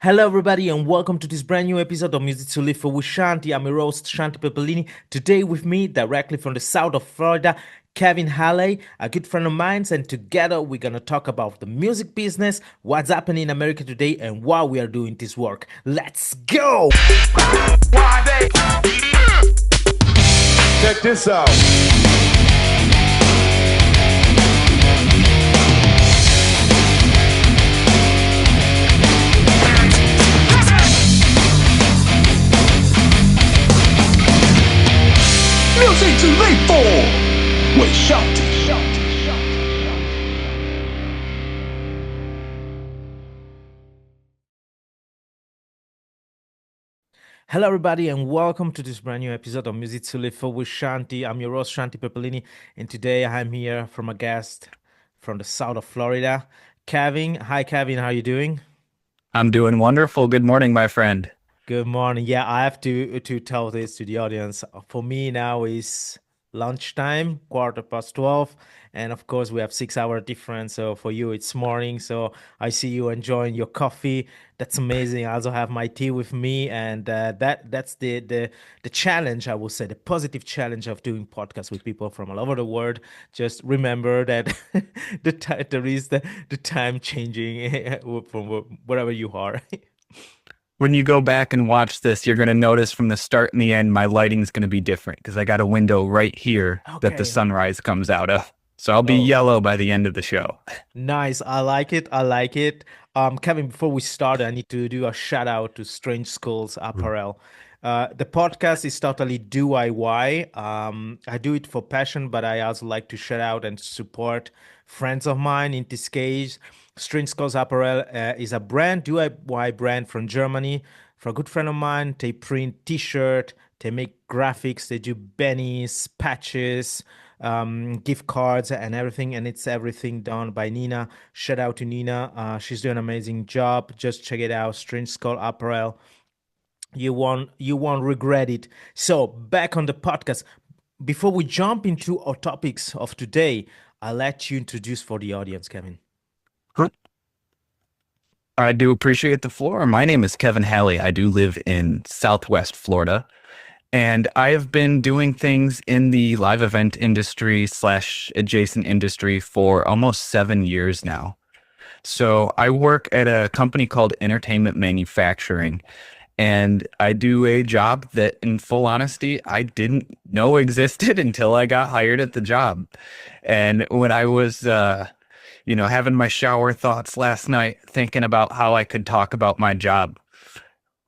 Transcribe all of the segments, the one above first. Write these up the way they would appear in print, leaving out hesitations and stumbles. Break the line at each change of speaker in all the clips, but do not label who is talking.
Hello, everybody, and welcome to this brand new episode of Music to Live for with Shanti. I'm your host, Shanti Pepellini. Today, with me, directly from the south of Florida, Kevin Halley, a good friend of mine, and together we're gonna talk about the music business, what's happening in America today, and why we are doing this work. Let's go!
Check this out. Music to live for with Shanti.
Hello, everybody, and welcome to this brand new episode of Music to Live for with Shanti. I'm your host, Shanti Pepellini, and today I'm here from a guest from the south of Florida, Kevin. Hi, Kevin, how you doing?
I'm doing wonderful. Good morning, my friend.
Good morning. Yeah, I have to tell this to the audience. For me now is lunchtime, quarter past 12, and of course we have 6 hour difference. So for you it's morning. So I see you enjoying your coffee. That's amazing. I also have my tea with me, and that's the challenge. I will say the positive challenge of doing podcasts with people from all over the world. Just remember that there is the time changing from wherever you are.
When you go back and watch this, you're going to notice from the start and the end, my lighting's going to be different because I got a window right here that the
Okay.
sunrise comes out of. So I'll be
Oh.
yellow by the end of the show.
Nice. I like it. I like it. Kevin, before we start, I need to do a shout out to Strange Schools Apparel. The podcast is totally DIY. I do it for passion, but I also like to shout out and support friends of mine. In this case, Strange Schools Apparel is a brand, DIY brand from Germany. For a good friend of mine, they print T-shirt, they make graphics, they do bennies, patches, gift cards and everything, and it's everything done by Nina. Shout out to Nina. She's doing an amazing job. Just check it out. Strange Skull Apparel. You won't regret it. So back on the podcast. Before we jump into our topics of today, I'll let you introduce for the audience, Kevin.
I do appreciate the floor. My name is Kevin Halley. I do live in Southwest Florida, and I have been doing things in the live event industry / adjacent industry for almost 7 years now. So I work at a company called Entertainment Manufacturing, and I do a job that, in full honesty, I didn't know existed until I got hired at the job. And when I was, having my shower thoughts last night, thinking about how I could talk about my job,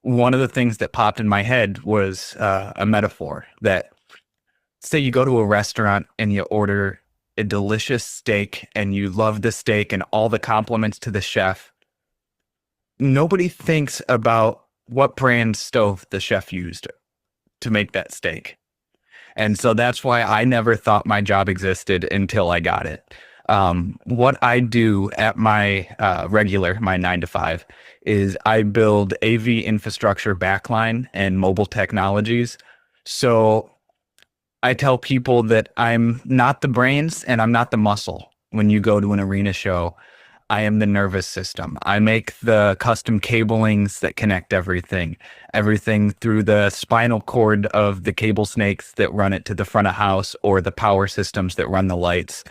one of the things that popped in my head was a metaphor that, say you go to a restaurant and you order a delicious steak and you love the steak and all the compliments to the chef. Nobody thinks about what brand stove the chef used to make that steak. And so that's why I never thought my job existed until I got it. What I do at my my 9 to 5, is I build AV infrastructure backline and mobile technologies. So I tell people that I'm not the brains and I'm not the muscle. When you go to an arena show, I am the nervous system. I make the custom cablings that connect everything through the spinal cord of the cable snakes that run it to the front of house, or the power systems that run the lights.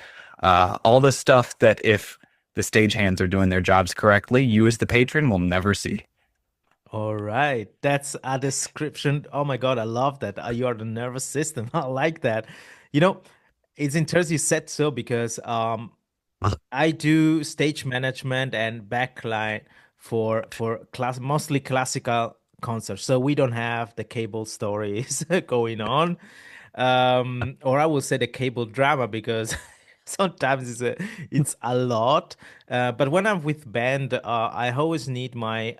All the stuff that, if the stagehands are doing their jobs correctly, you as the patron will never see.
All right, that's a description. Oh my God, I love that. You are the nervous system. I like that. You know, it's interesting you said so because I do stage management and backline for mostly classical concerts. So we don't have the cable stories going on, or I will say the cable drama because sometimes it's a lot. But when I'm with band, I always need my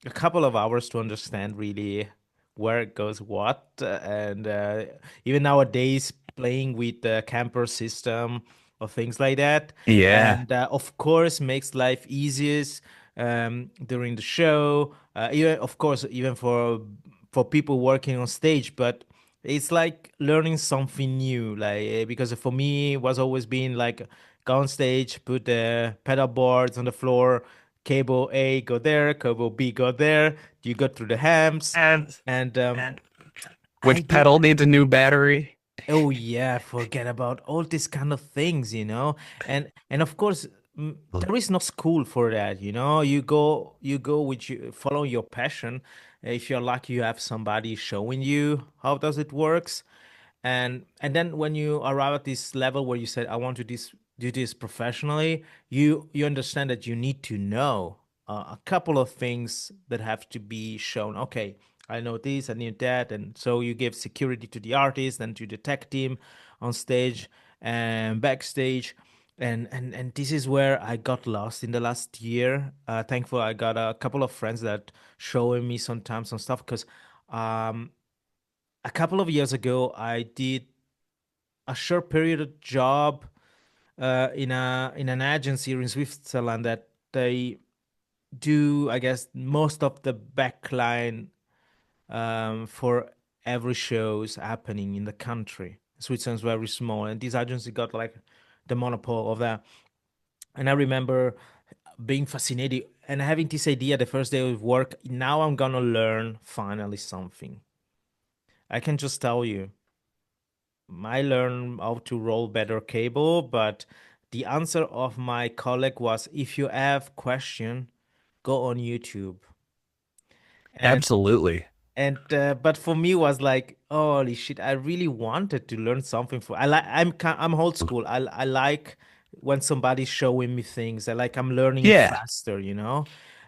a couple of hours to understand really where it goes what, and even nowadays playing with the camper system or things like that,
Yeah.
and of course makes life easiest during the show, even of course even for people working on stage, but it's like learning something new, like because for me it was always been like go on stage, put the pedal boards on the floor, cable A go there, cable B go there. You go through the hams,
And
and
and
I
which
did.
pedal needs a new battery?
Oh yeah, forget about all these kind of things, and of course, there is no school for that, You go with follow your passion. If you're lucky, you have somebody showing you how does it works, and then when you arrive at this level where you said, I want to do this professionally, you understand that you need to know a couple of things that have to be shown. Okay, I know this, I need that, and so you give security to the artist and to the tech team on stage and backstage. And this is where I got lost in the last year. Thankfully, I got a couple of friends that showing me sometimes some stuff because um, a couple of years ago, I did a short period job in an agency in Switzerland that they do, I guess, most of the backline for every shows happening in the country. Switzerland's very small, and this agency got like the monopoly of that. And I remember being fascinated and having this idea the first day of work. Now I'm gonna learn finally something. I can just tell you, I learned how to roll better cable, but the answer of my colleague was, if you have question, go on YouTube. And
Absolutely.
but for me was like, holy shit, I really wanted to learn something. I'm old school. I like when somebody's showing me things. I'm learning
Yeah.
faster.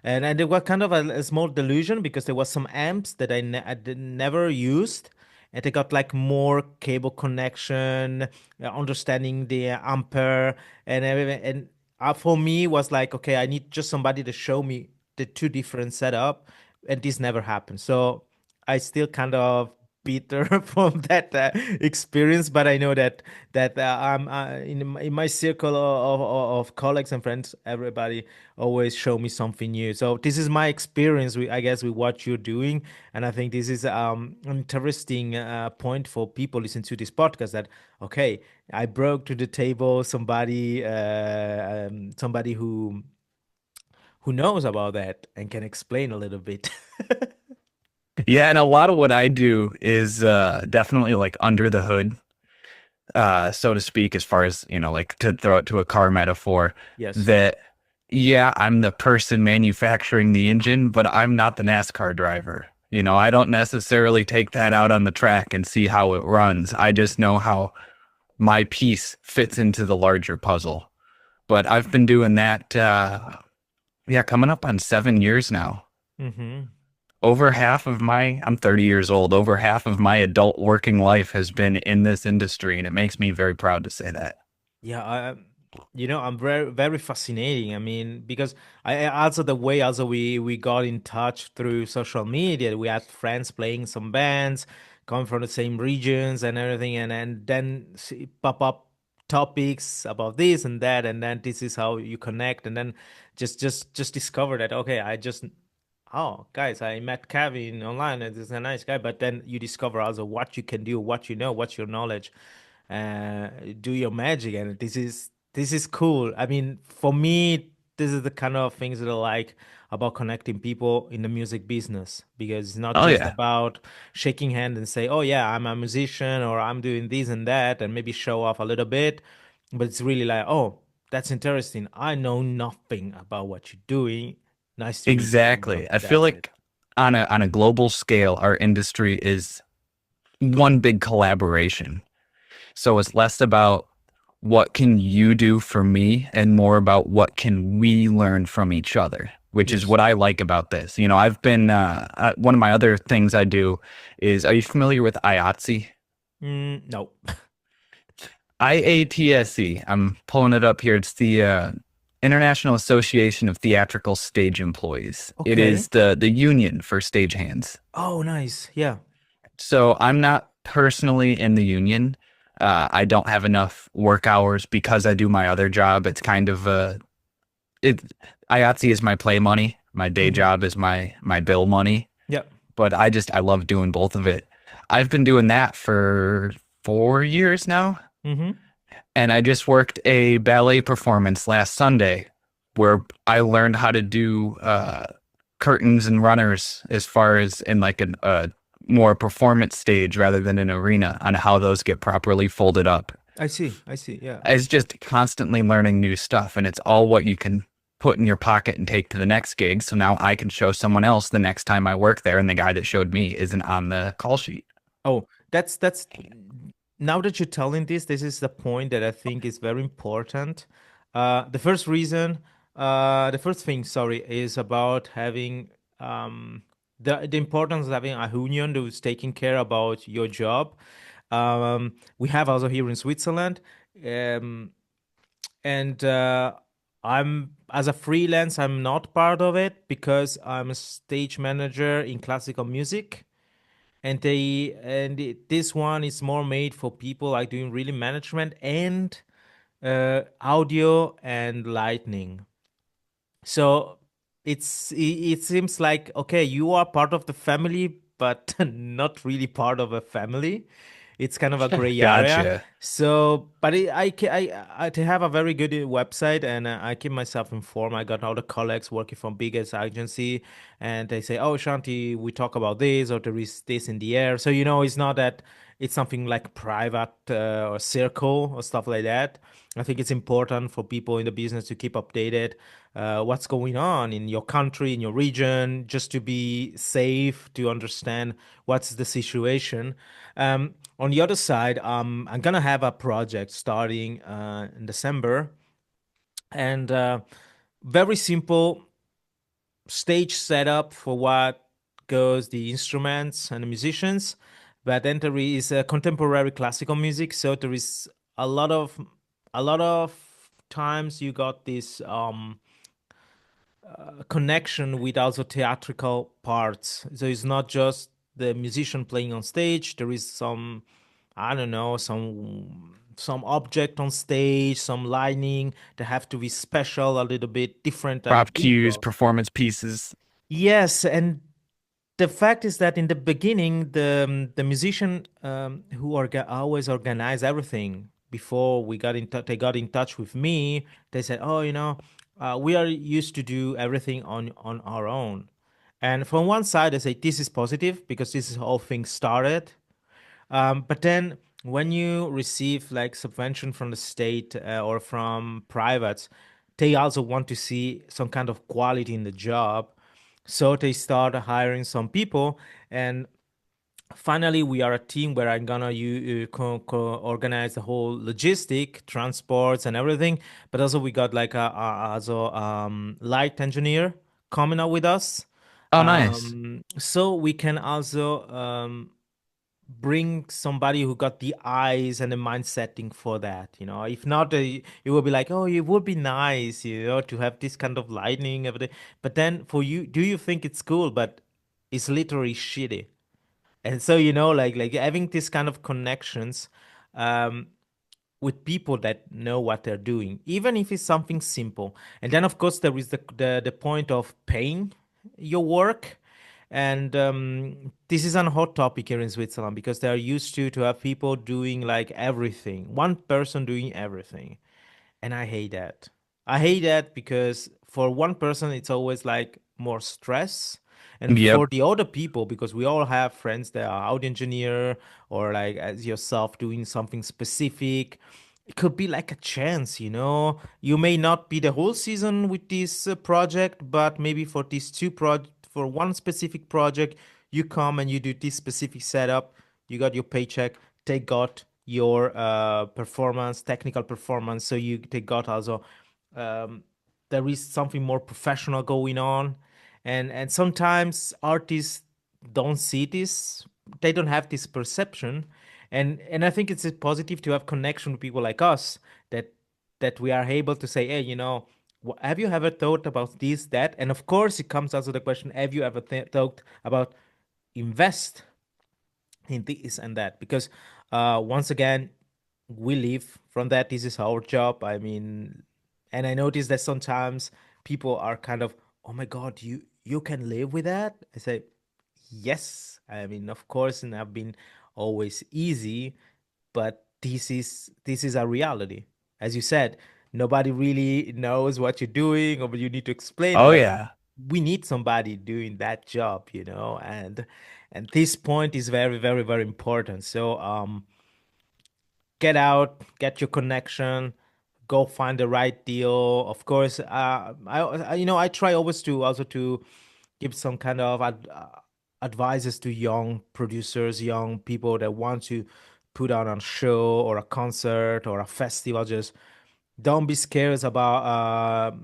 And it was kind of a small delusion because there was some amps that never used, and they got like more cable connection, understanding the ampere and everything. And for me was like, okay, I need just somebody to show me the two different setup, and this never happened. So I still kind of bitter from that experience, but I know that I'm in my circle of colleagues and friends, everybody always show me something new. So this is my experience with, I guess, with what you're doing, and I think this is an interesting point for people listening to this podcast. That okay, I broke to the table somebody who knows about that and can explain a little bit.
Yeah, and a lot of what I do is definitely like under the hood, so to speak, as far as, like to throw it to a car metaphor,
Yes.
that yeah, I'm the person manufacturing the engine, but I'm not the NASCAR driver. I don't necessarily take that out on the track and see how it runs. I just know how my piece fits into the larger puzzle. But I've been doing that, yeah, coming up on 7 years now.
Mm-hmm.
I'm 30 years old. Over half of my adult working life has been in this industry, and it makes me very proud to say that.
Yeah, I'm very, very fascinating. I mean, because I also the way also we got in touch through social media. We had friends playing some bands, coming from the same regions and everything, and then pop up topics about this and that, and then this is how you connect, and then just discover that okay, oh guys, I met Kevin online, and this is a nice guy. But then you discover also what you can do, what you know, what's your knowledge, do your magic, and this is cool. I mean, for me, this is the kind of things that I like about connecting people in the music business, because it's not
Oh
just
yeah,
about shaking hand and say, oh yeah, I'm a musician, or I'm doing this and that, and maybe show off a little bit, but it's really like, oh, that's interesting. I know nothing about what you're doing. Nice to meet you.
exactly. I feel
That's it.
like on a global scale, our industry is one big collaboration. So it's less about what can you do for me and more about what can we learn from each other, which is
Yes.
what I like about this. I've been one of my other things I do is, are you familiar with IATSE?
No.
IATSE. I'm pulling it up here. It's the International Association of Theatrical Stage Employees. It
Okay.
is the union for stagehands.
Oh, nice. Yeah.
So I'm not personally in the union. I don't have enough work hours because I do my other job. It's kind of it. IATSE is my play money. My day
Hmm.
job is my bill money.
Yeah.
But I love doing both of it. I've been doing that for 4 years now.
Hmm.
And I just worked a ballet performance last Sunday where I learned how to do curtains and runners as far as in like a more performance stage rather than an arena on how those get properly folded up.
I see. Yeah.
It's just constantly learning new stuff, and it's all what you can put in your pocket and take to the next gig. So now I can show someone else the next time I work there, and the guy that showed me isn't on the call sheet.
Oh, that's now that you're telling this is the point that I think is very important. The first reason, the first thing, sorry, is about having the importance of having a union who's taking care about your job. We have also here in Switzerland, um, and I'm as a freelance, I'm not part of it because I'm a stage manager in classical music, and this one is more made for people like doing really management and audio and lighting. So it seems like okay, you are part of the family, but not really part of a family. It's kind of a gray area.
Gotcha.
So, but I to have a very good website, and I keep myself informed. I got all the colleagues working from biggest agency, and they say, "Oh, Shanti, we talk about this, or there is this in the air." So it's not that it's something like private or circle or stuff like that. I think it's important for people in the business to keep updated what's going on in your country, in your region, just to be safe, to understand what's the situation. On the other side, I'm gonna have a project starting in December, and very simple stage setup for what goes the instruments and the musicians. But then there is contemporary classical music, so there is a lot of a lot of times you got this connection with also theatrical parts. So it's not just the musician playing on stage. There is some, I don't know, some object on stage, some lighting that have to be special, a little bit different than
Prop cues,
usual.
performance pieces.
Yes, and the fact is that in the beginning, the musician who always organized everything before we got in touch, they got in touch with me. They said, "Oh, we are used to do everything on our own." And from one side, I say this is positive because this is how things started. But then when you receive like subvention from the state or from privates, they also want to see some kind of quality in the job. So they start hiring some people, and finally we are a team where I'm gonna organize the whole logistic, transports, and everything. But also we got like also light engineer coming up with us,
Oh, nice.
so we can also bring somebody who got the eyes and the mind setting for that. If not, it will be like, oh, it would be nice, to have this kind of lightning, everything. But then for you, do you think it's cool? But it's literally shitty. And so, like having this kind of connections, um, with people that know what they're doing, even if it's something simple. And then, of course, there is the point of paying your work. And this is a hot topic here in Switzerland because they are used to have people doing like everything, one person doing everything. And I hate that. I hate that because for one person, it's always like more stress. And
Yep.
for the other people, because we all have friends that are audio engineer or like as yourself doing something specific, it could be like a chance. You may not be the whole season with this project, but maybe for these for one specific project, you come and you do this specific setup. You got your paycheck. They got your performance, technical performance. So they got also um, there is something more professional going on, and sometimes artists don't see this. They don't have this perception, and I think it's positive to have connection with people like us that we are able to say, hey, have you ever thought about this, that? And of course, it comes also the question, have you ever thought about invest in this and that? Because once again, we live from that. This is our job. I mean, and I notice that sometimes people are kind of, oh my God, you can live with that? I say, yes. I mean, of course, and I've been always easy, but this is a reality. As you said, nobody really knows what you're doing, or you need to explain,
Oh
but
yeah.
we need somebody doing that job, and this point is very, very, very important. So get out, get your connection, go find the right deal. Of course, I try always to also to give some kind of advices to young producers, young people that want to put on a show or a concert or a festival. Just don't be scared about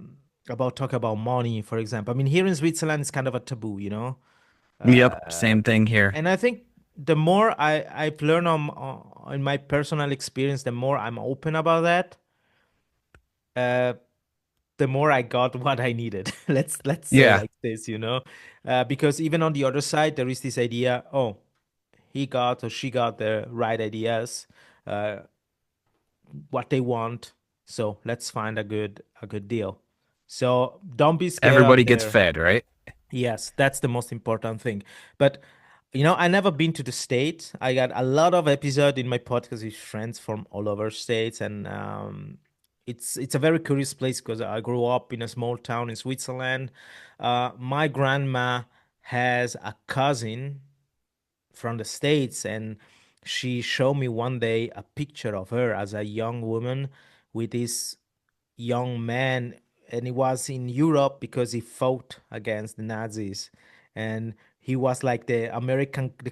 talking about money, for example. I mean, here in Switzerland, it's kind of a taboo,
Yep.
Uh,
Same thing here.
and I think the more I've learned in my personal experience, the more I'm open about that, uh, the more I got what I needed. Let's say
Yeah.
like this, because even on the other side, there is this idea, oh, he got or she got the right ideas, uh, what they want. So let's find a good deal. So don't be scared out
Everybody gets
there.
fed, right?
Yes, that's the most important thing. But I never been to the States. I got a lot of episode in my podcast with friends from all over states, and it's a very curious place because I grew up in a small town in Switzerland. My grandma has a cousin from the States, and she showed me one day a picture of her as a young woman with this young man, and he was in Europe because he fought against the Nazis, and he was like the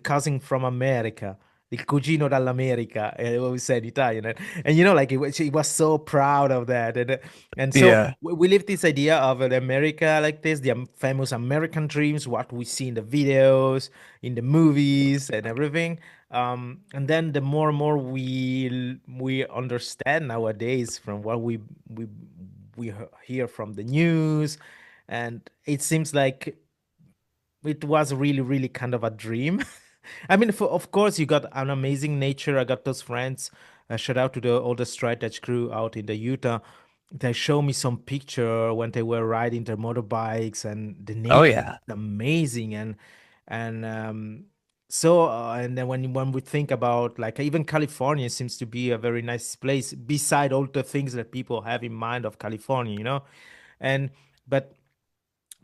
cousin from America, il cugino dall'America, what we said Italian, and like he was so proud of that, and so
Yeah.
we live this idea of an America like this, the famous American dreams, what we see in the videos, in the movies, and everything. And then the more and more we understand nowadays from what we hear from the news, and it seems like it was really, really kind of a dream. I mean, of course, you got an amazing nature. I got those friends. Shout out to all the Strage crew out in the Utah. They show me some picture when they were riding their motorbikes, and the
Oh
nature is
yeah.
amazing. And then when we think about, like, even California seems to be a very nice place beside all the things that people have in mind of California. And but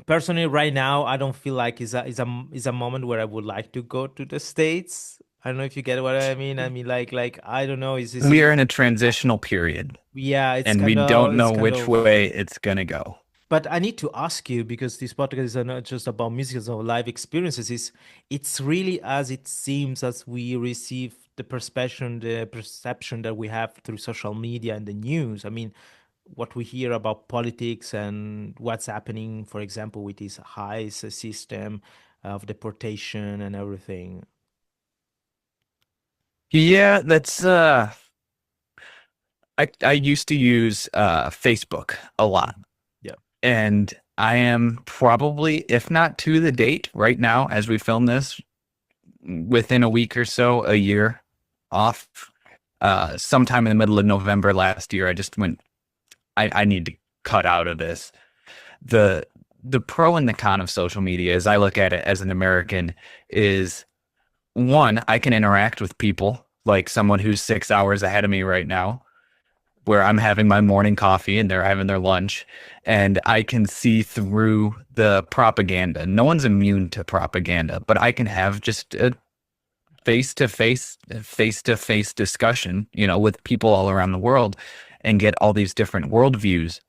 personally, right now, I don't feel like is a moment where I would like to go to the States. I don't know if you get what I mean. I mean, like I don't know. Is
We are in a transitional period
Yeah,
and we don't know which way it's going to go.
But I need to ask you, because this podcast is not just about music, it's about life experiences. It's really as it seems, as we receive the perception that we have through social media and the news. I mean, what we hear about politics and what's happening, for example, with this ICE system of deportation and everything.
Yeah, that's I used to use Facebook a lot.
Mhm. Yeah.
And I am probably, if not to the date right now as we film this, within a week or so, a year off. Sometime in the middle of November last year, I just went, I need to cut out of this. The the pro and the con of social media, as I look at it as an American, is one, I can interact with people like someone who's 6 hours ahead of me right now, where I'm having my morning coffee and they're having their lunch, and I can see through the propaganda. No one's immune to propaganda, but I can have just a face-to-face discussion, with people all around the world and get all these different worldviews.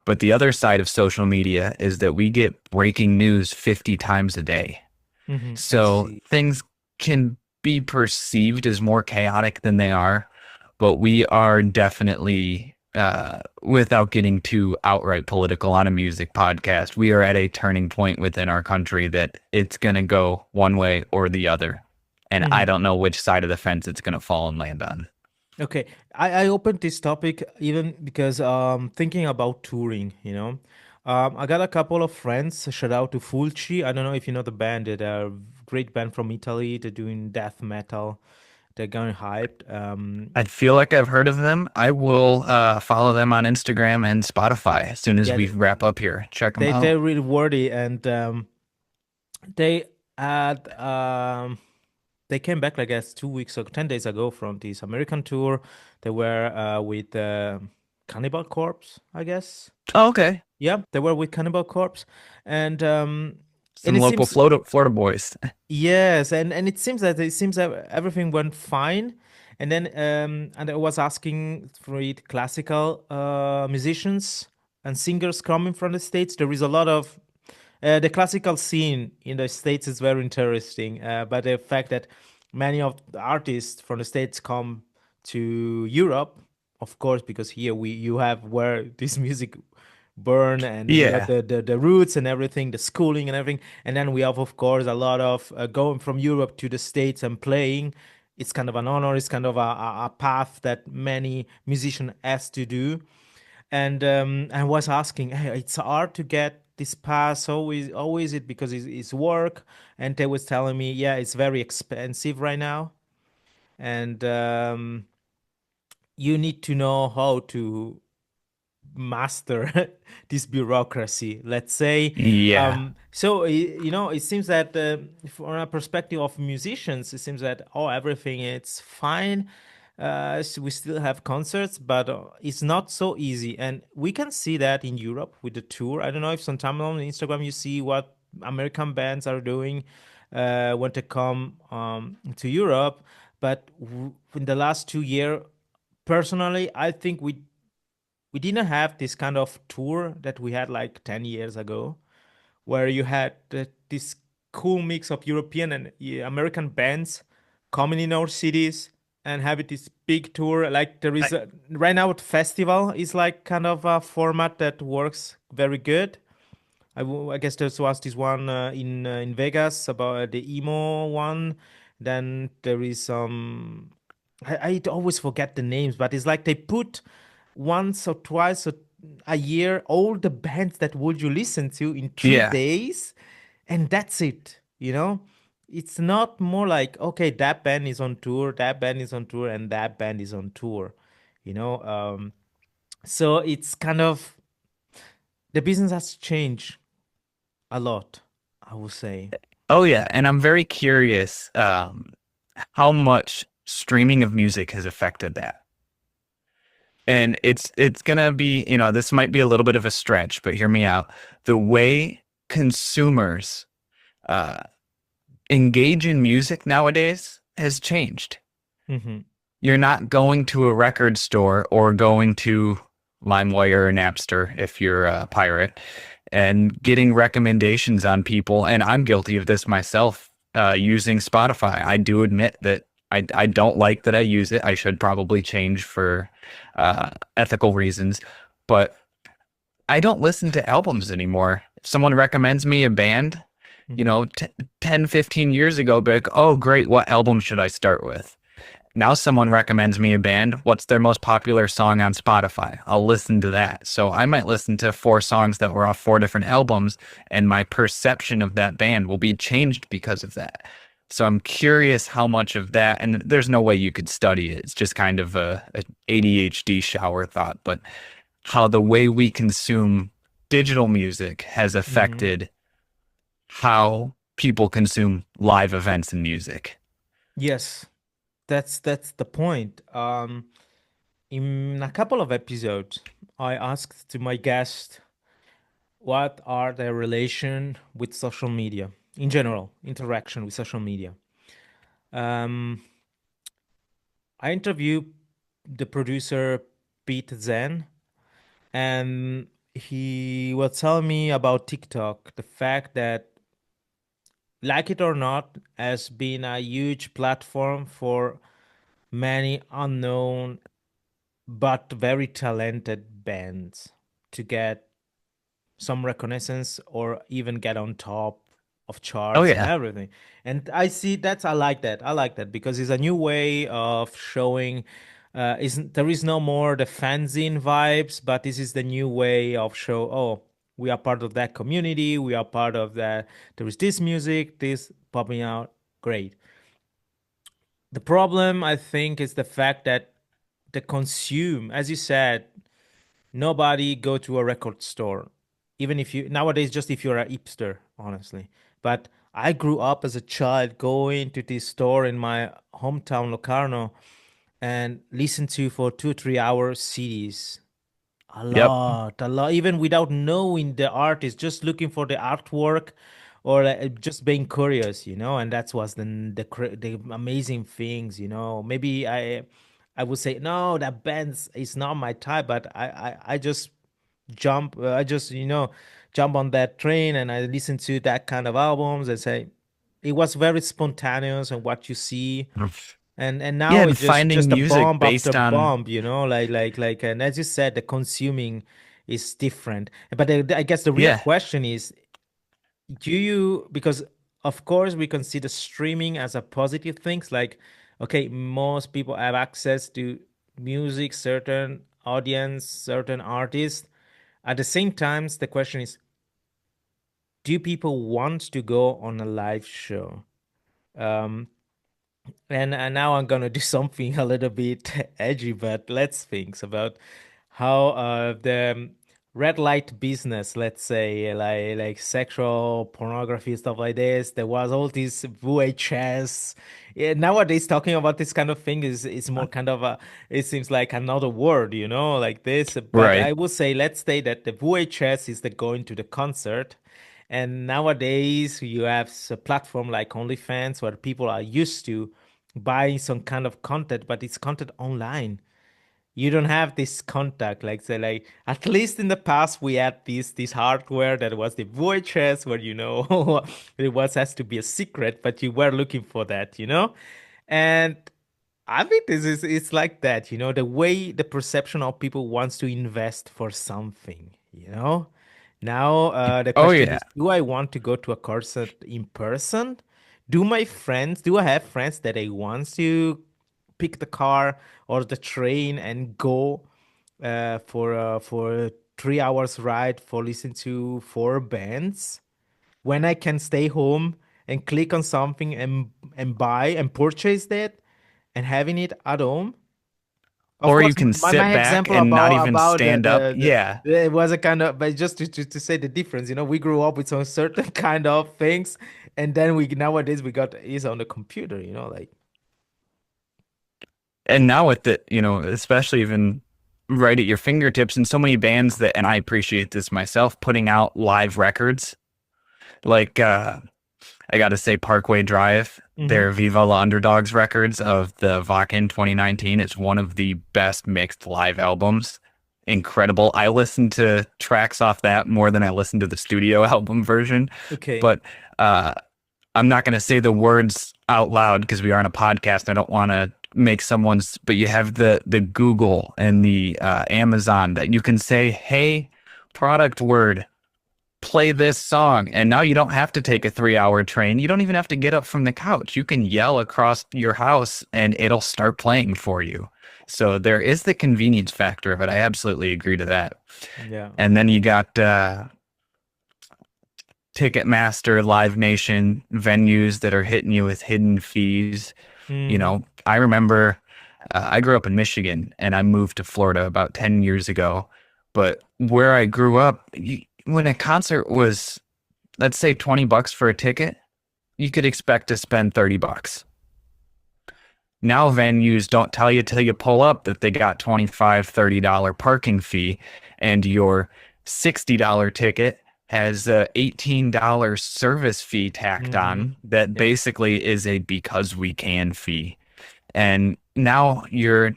But the other side of social media is that we get breaking news 50 times a day.
I
So
see.
things can be perceived as more chaotic than they are, but we are definitely, without getting too outright political on a music podcast, we are at a turning point within our country that it's going to go one way or the other. And I
Mhm.
don't know which side of the fence it's going to fall and land on.
Okay, I opened this topic even because thinking about touring, I got a couple of friends. Shout out to Fulci. I don't know if you know the band. They're a great band from Italy. They're doing death metal. They're going hyped.
I feel like I've heard of them. I will follow them on Instagram and Spotify as soon as
Yeah,
we wrap up here. Check them
they're
out.
really worthy, and they had they came back, I guess, 2 weeks or 10 days ago from this American tour. They were with Cannibal Corpse, I guess.
Oh, okay.
Yeah, they were with Cannibal Corpse, and
Some
it
local
seems
Florida boys.
yes, and it seems that everything went fine, and then and I was asking for it classical musicians and singers coming from the States. There is a lot of the classical scene in the States is very interesting, but the fact that many of the artists from the States come to Europe, of course, because here we you have where this music burn and you have
Yeah.
the roots and everything, the schooling and everything, and then we have of course a lot of going from Europe to the States and playing. It's kind of an honor. It's kind of a path that many musicians has to do, and I was asking, hey, it's hard to get this pass. How is it? Because it's work, and they was telling me, yeah, it's very expensive right now, and you need to know how to master this bureaucracy, let's say.
Yeah.
You know, it seems that from a perspective of musicians, it seems that oh, everything it's fine. So we still have concerts, but it's not so easy, and we can see that in Europe with the tour. I don't know if sometime on Instagram you see what American bands are doing when they come to Europe, but in the last 2 years, personally, I think we didn't have this kind of tour that we had like 10 years ago, where you had this cool mix of European and American bands coming in our cities and having this big tour. Like there is right now, festival is like kind of a format that works very good. I guess there was this one in Vegas about the emo one. Then there is some. I always forget the names, but it's like they put once or twice a year all the bands that would you listen to in three
Yeah.
days, and that's it. You know, it's not more like okay, that band is on tour, that band is on tour, and that band is on tour. You know, so it's kind of the business has changed a lot, I would say.
Oh yeah. And I'm very curious how much streaming of music has affected that. And it's gonna be, this might be a little bit of a stretch, but hear me out. The way consumers uh, engage in music nowadays has changed.
Hmm.
You're not going to a record store or going to LimeWire or Napster if you're a pirate and getting recommendations on people. And I'm guilty of this myself using Spotify. I do admit that I don't like that I use it. I should probably change for ethical reasons, but I don't listen to albums anymore. If someone recommends me a band,
Hmm.
10, 15 years ago, be like, oh, great, what album should I start with? Now someone recommends me a band. What's their most popular song on Spotify? I'll listen to that. So I might listen to 4 songs that were off 4 different albums, and my perception of that band will be changed because of that. So I'm curious how much of that, and there's no way you could study it. It's just kind of a ADHD shower thought, but how the way we consume digital music has
Hmm.
affected how people consume live events and music.
Yes, that's the point. In a couple of episodes, I asked to my guest what are their relation with social media in general, interaction with social media. Um, I interviewed the producer Pete Zen, and he was telling me about TikTok, the fact that, like it or not, has been a huge platform for many unknown but very talented bands to get some reconnaissance or even get on top of
Oh
charts and
yeah.
everything. And I see that's I like that. I like that because it's a new way of showing isn't there is no more the fanzine vibes, but this is the new way of show, oh, we are part of that community, we are part of that. There is this music, this popping out. Great. The problem, I think, is the fact that the consume, as you said, nobody go to a record store. Even if you nowadays, just if you're a hipster, honestly. But I grew up as a child going to this store in my hometown, Locarno, and listen to for 2 3 hours CDs.
Yep.
A lot, even without knowing the artist, just looking for the artwork or just being curious, and that's what's the amazing things, Maybe I would say no, that band's is not my type, but I just I just jump on that train and I listen to that kind of albums and say it was very spontaneous and what you see and
Yeah,
now
and
it's just
finding
a
music
bomb after
based on
bomb, and as you said, the consuming is different. But I guess the real
yeah.
question is, do you because of course we consider streaming as a positive things, like okay, most people have access to music, certain audience, certain artists. At the same time, the question is, do people want to go on a live show? Um, and now I'm gonna do something a little bit edgy, but let's think about how the red light business, let's say, like sexual pornography stuff like this. There was all these VHS. Yeah, nowadays, talking about this kind of thing is more kind of a. It seems like another word, like this. But I
Right.
would say, let's say that the VHS is the going to the concert. And nowadays, you have a platform like OnlyFans where people are used to buying some kind of content, but it's content online. You don't have this contact, like say, like at least in the past we had this hardware that was the VHS, where it was has to be a secret, but you were looking for that. And I think this is it's like that, the way the perception of people wants to invest for something. Now the
Oh
question
yeah.
is, do I want to go to a concert in person? Do I have friends that I want to pick the car or the train and go for 3 hours ride for listen to four bands when I can stay home and click on something and buy and purchase that and having it at home? Of
Or you
course,
can
my
sit back
example
and not even
about
stand up. Yeah.
it was a kind of, but just to say the difference, we grew up with some certain kind of things, and then we nowadays we got is on the computer, like
And now with the, especially even right at your fingertips and so many bands that, and I appreciate this myself, putting out live records. Like I got to say Parkway Drive,
hmm
their Viva La Underdogs records of the Vakin 2019. It's one of the best mixed live albums. Incredible. I listen to tracks off that more than I listen to the studio album version.
okay.
But uh, I'm not going to say the words out loud because we are on a podcast. I don't want to make someone's, but you have the Google and the Amazon that you can say, hey, product word, play this song. And now you don't have to take a 3 hour train. You don't even have to get up from the couch. You can yell across your house and it'll start playing for you. So there is the convenience factor of it. I absolutely agree to that.
Yeah.
And then you got Ticketmaster, Live Nation venues that are hitting you with hidden fees.
hmm
I remember I grew up in Michigan and I moved to Florida about 10 years ago. But where I grew up, when a concert was, let's say, $20 for a ticket, you could expect to spend $30. Now venues don't tell you till you pull up that they got $25, $30 parking fee, and your $60 ticket has a $18 service fee tacked
hmm
on that
Yeah.
basically is a because we can fee. And now your,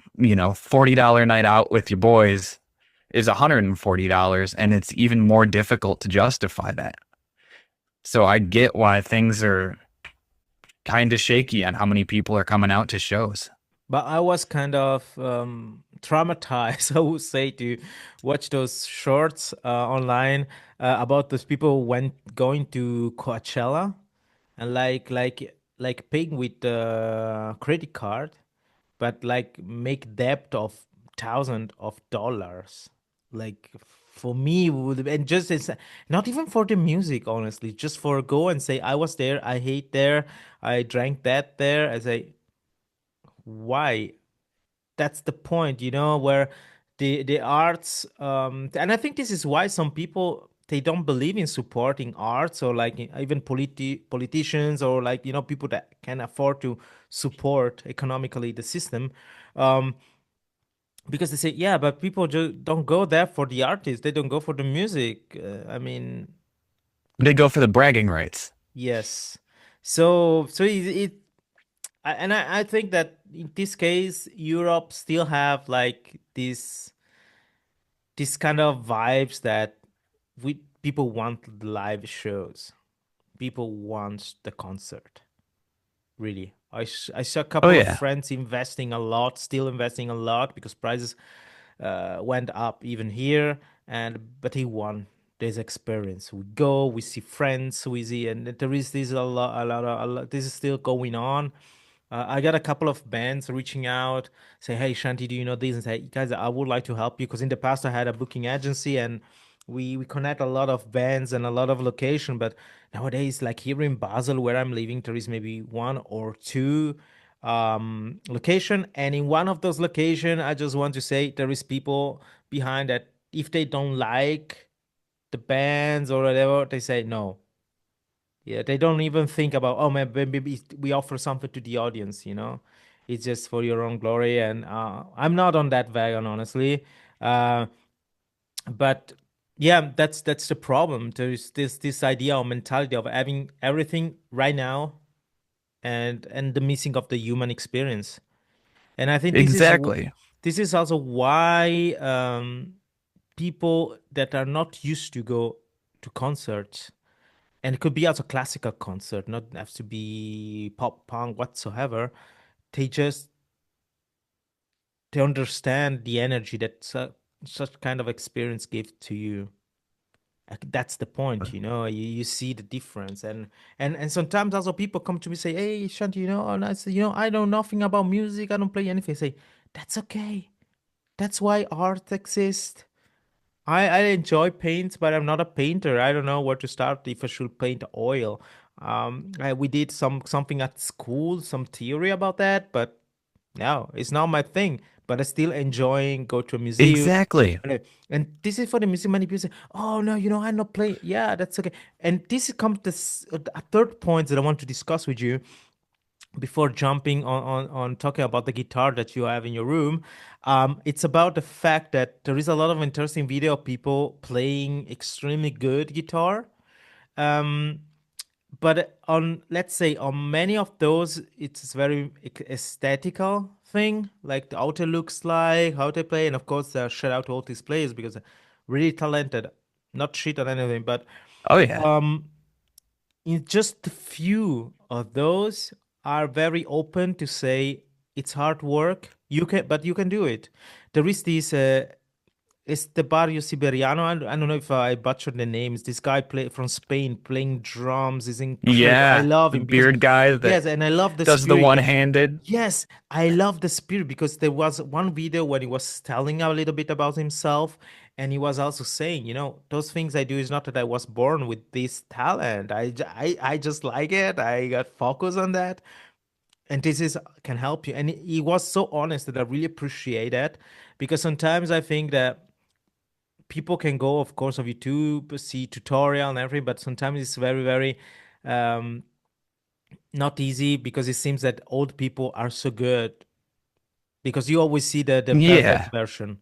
$40 night out with your boys is $140, and it's even more difficult to justify that. So I get why things are kind of shaky on how many people are coming out to shows.
But I was kind of traumatized, I would say, to watch those shorts online about those people went going to Coachella and like paying with the credit card, but like make debt of thousands of dollars. Like for me, and just it's not even for the music, honestly, just for go and say I was there, I hate there, I drank that there. I say why? That's the point, where the arts and I think this is why some people they don't believe in supporting arts or like even politicians or like people that can afford to support economically the system. um because they say, yeah, but people just don't go there for the artist. They don't go for the music. I mean,
They go for the bragging rights.
yes. So I think that in this case, Europe still have like this kind of vibes that we people want live shows. People want the concert. Really. I saw a
Oh
couple of
yeah,
friends investing a lot, still investing a lot because prices went up even here. And but he won this experience. We go, we see friends, we see, and there is this a lot. This is still going on. I got a couple of bands reaching out, say, "Hey, Shanti, do you know this?" And say, "Guys, I would like to help you because in the past I had a booking agency and we connect a lot of bands and a lot of location. But nowadays, like here in Basel, where I'm living, there is maybe one or two location, and in one of those location, I just want to say there is people behind that if they don't like the bands or whatever, they say no. Yeah, they don't even think about, oh man, maybe we offer something to the audience, you know? It's just for your own glory. And I'm not on that wagon, honestly. Uh, but yeah, that's the problem. There's this idea or mentality of having everything right now and the missing of the human experience. And I think
exactly.
this is also why people that are not used to go to concerts, and it could be also classical concert, not have to be pop punk whatsoever. They just they understand the energy that such kind of experience gives to you. Like, that's the point, you know. You see the difference, and sometimes also people come to me say, "Hey, Shanti, you know," and I say, "You know, I know nothing about music. I don't play anything." I say, "That's okay. That's why art exists." I enjoy paints, but I'm not a painter. I don't know where to start if I should paint oil. We did something at school, some theory about that, but no, it's not my thing. But I still enjoying go to a museum.
Exactly.
And this is for the museum. Many people say, "Oh no, you know, I'm not playing." Yeah, that's okay. And this comes this a third point that I want to discuss with you before jumping on talking about the guitar that you have in your room. It's about the fact that there is a lot of interesting video of people playing extremely good guitar. Um, but on, let's say, on many of those, it's very aesthetical thing, like the outer looks like, how they play. And of course, shout out to all these players because they're really talented. Not shit on anything, but
Oh yeah.
um, in just a few of those are very open to say it's hard work. You can, but you can do it. There is this it's the Barrio Siberiano. I don't know if I butchered the names. This guy play from Spain playing drums is incredible. I
Yeah,
love
the
him because
beard guy that
yes, and I love the
does the
spirit.
one-handed.
Yes, I love the spirit because there was one video when he was telling a little bit about himself, and he was also saying, you know, those things I do is not that I was born with this talent. I just like it. I got focus on that, and this is can help you. And he was so honest that I really appreciate that because sometimes I think that people can go, of course, of YouTube, see tutorial and everything, but sometimes it's very um, not easy because it seems that old people are so good because you always see the perfect
Yeah.
version.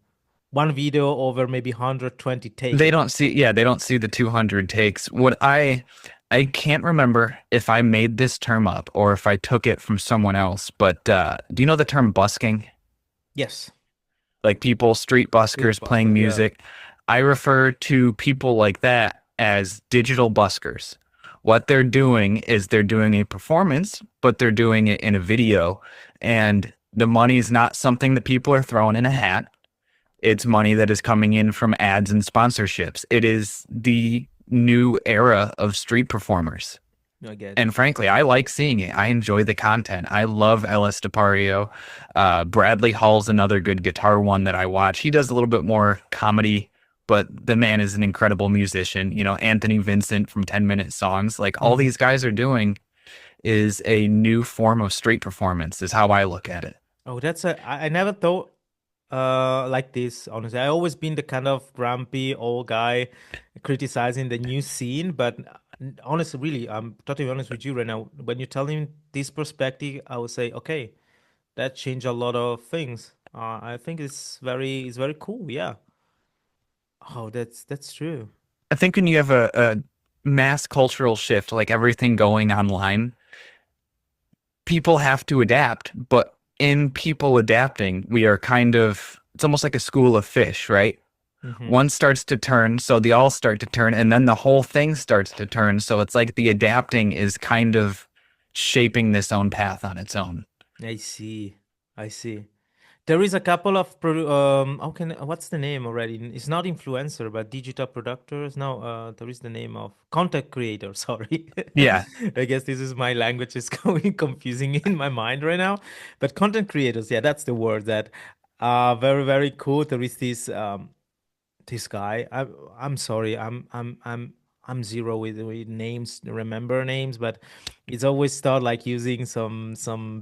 One video over maybe 120
They
takes.
don't see, yeah, they don't see the 200 takes. I can't remember if I made this term up or if I took it from someone else, but do you know the term busking?
Yes.
Like people, street
Street
buskers playing
busker, yeah.
music. I refer to people like that as digital buskers. What they're doing is they're doing a performance, but they're doing it in a video, and the money's not something that people are throwing in a hat. It's money that is coming in from ads and sponsorships. It is the new era of street performers.
I get
And
it.
frankly, I like seeing it. I enjoy the content. I love Ellis DePario. Bradley Hall's another good guitar one that I watch. He does a little bit more comedy, but the man is an incredible musician. You know, Anthony Vincent from 10 Minute Songs. Like all
Mhm.
these guys are doing is a new form of street performance, is how I look at it.
Oh, I never thought like this, honestly. I always been the kind of grumpy old guy criticizing the new scene, but honestly, really, I'm totally honest with you right now. When you're telling this perspective, I would say, okay, that changed a lot of things. I think it's very cool. Yeah. Oh, that's true.
I think when you have a mass cultural shift, like everything going online, people have to adapt. But in people adapting, we are kind of, it's almost like a school of fish, right?
Hmm.
One starts to turn, so they all start to turn, and then the whole thing starts to turn. So it's like the adapting is kind of shaping this own path on its own.
I see. I see. There is a couple of what's the name already? It's not influencer, but digital producers. No, there is the name of content creator. Sorry.
Yeah.
I guess this is my language is going confusing in my mind right now. But content creators, yeah, that's the word that are very, very cool. There is this guy. I'm sorry. I'm zero with names, remember names, but it's always start like using some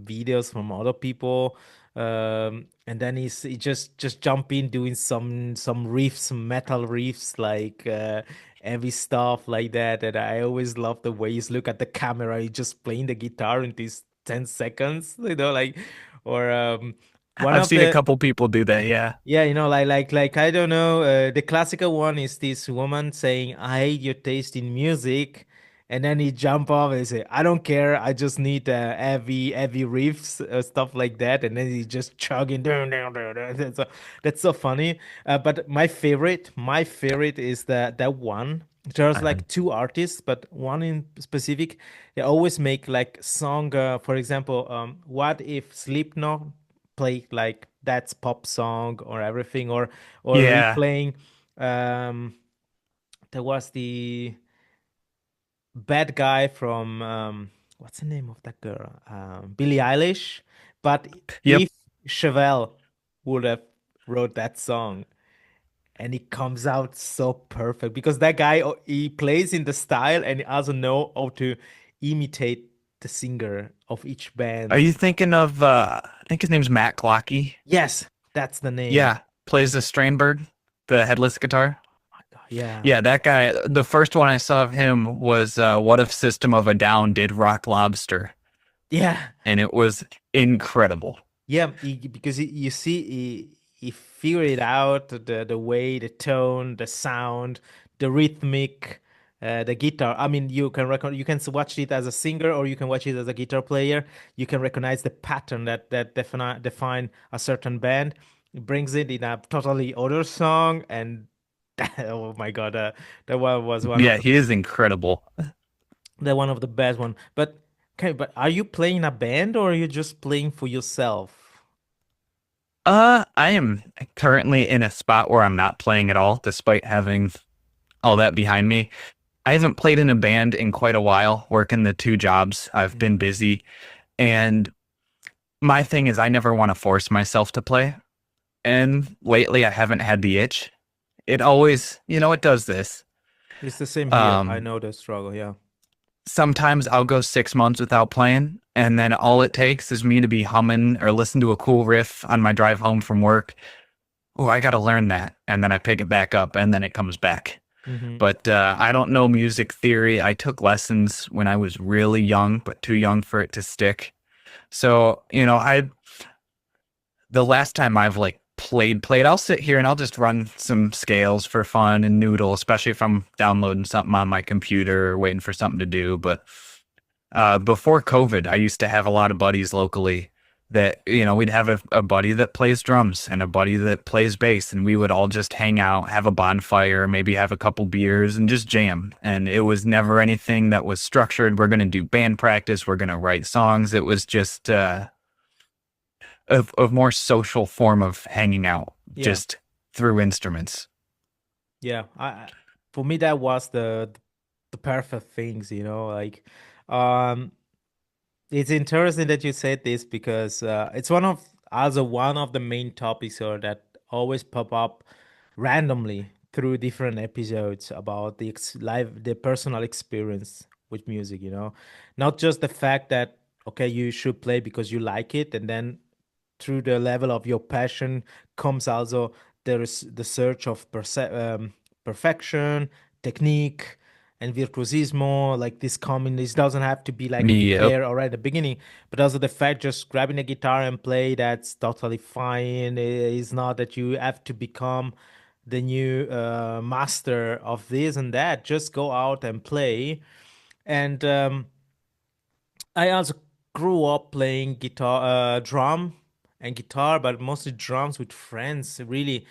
videos from other people, and then he just jump in doing some riffs, metal riffs, like heavy stuff like that. And I always love the way he's look at the camera. He just playing the guitar in these 10 seconds, like, or one
I've
of
seen a
the
couple people do that. Yeah.
yeah, like I don't know. The classical one is this woman saying, "I hate your taste in music," and then he jump off and say, "I don't care. I just need heavy riffs, stuff like that." And then he just chugging down, down, down, down. That's so funny. But my favorite is that one. There's
Uh,
like two artists, but one in specific, they always make like song. For example, what if Slipknot play like that's pop song or everything, or
yeah.
replaying um there was the bad guy from what's the name of that girl, Billie Eilish, but
Yep.
if Chevelle would have wrote that song, and it comes out so perfect because that guy, he plays in the style and he also know how to imitate the singer of each
Are
band.
you thinking of, I think his name's Matt Glocky?
Yes, that's the name.
Yeah. Plays the Strainberg, the headless guitar.
My God, yeah.
Yeah, that guy. The first one I saw of him was What If System of a Down did Rock Lobster,
Yeah.
and it was incredible.
Yeah, because you see, he figured it out, the way, the tone, the sound, the rhythmic, the guitar. I mean, you can watch it as a singer or you can watch it as a guitar player. You can recognize the pattern that define a certain band. It brings it in a totally other song, and oh my God, that one was one of
Yeah, he is incredible.
the best one. But okay, but are you playing a band or are you just playing for yourself?
I am currently in a spot where I'm not playing at all, despite having all that behind me. I haven't played in a band in quite a while, working the two jobs. I've been busy, and my thing is I never want to force myself to play. And lately I haven't had the itch. It always, it does this.
It's the same here. I
Um,
know the struggle. Yeah.
Sometimes I'll go 6 months without playing, and then all it takes is me to be humming or listen to a cool riff on my drive home from work. Oh, I got to learn that. And then I pick it back up and then it comes back.
Hmm.
But I don't know music theory. I took lessons when I was really young, but too young for it to stick. So, the last time I've like played, I'll sit here and I'll just run some scales for fun and noodle, especially if I'm downloading something on my computer or waiting for something to do. But before COVID, I used to have a lot of buddies locally that, we'd have a buddy that plays drums and a buddy that plays bass, and we would all just hang out, have a bonfire, maybe have a couple beers and just jam. And it was never anything that was structured. We're going to do band practice. We're going to write songs. It was just a more social form of hanging out
Yeah.
just through instruments.
Yeah. For me that was the perfect things, like um it's interesting that you said this because it's one of the main topics or that always pop up randomly through different episodes about the personal experience with music, not just the fact that okay, you should play because you like it, and then through the level of your passion comes also there is the search of perfection, technique, and virtuosismo, like this coming. This doesn't have to be like
Yep.
there or at the beginning, but also the fact just grabbing a guitar and play, that's totally fine. It's not that you have to become the new master of this and that. Just go out and play. And I also grew up playing guitar, drum and guitar, but mostly drums with friends. Really,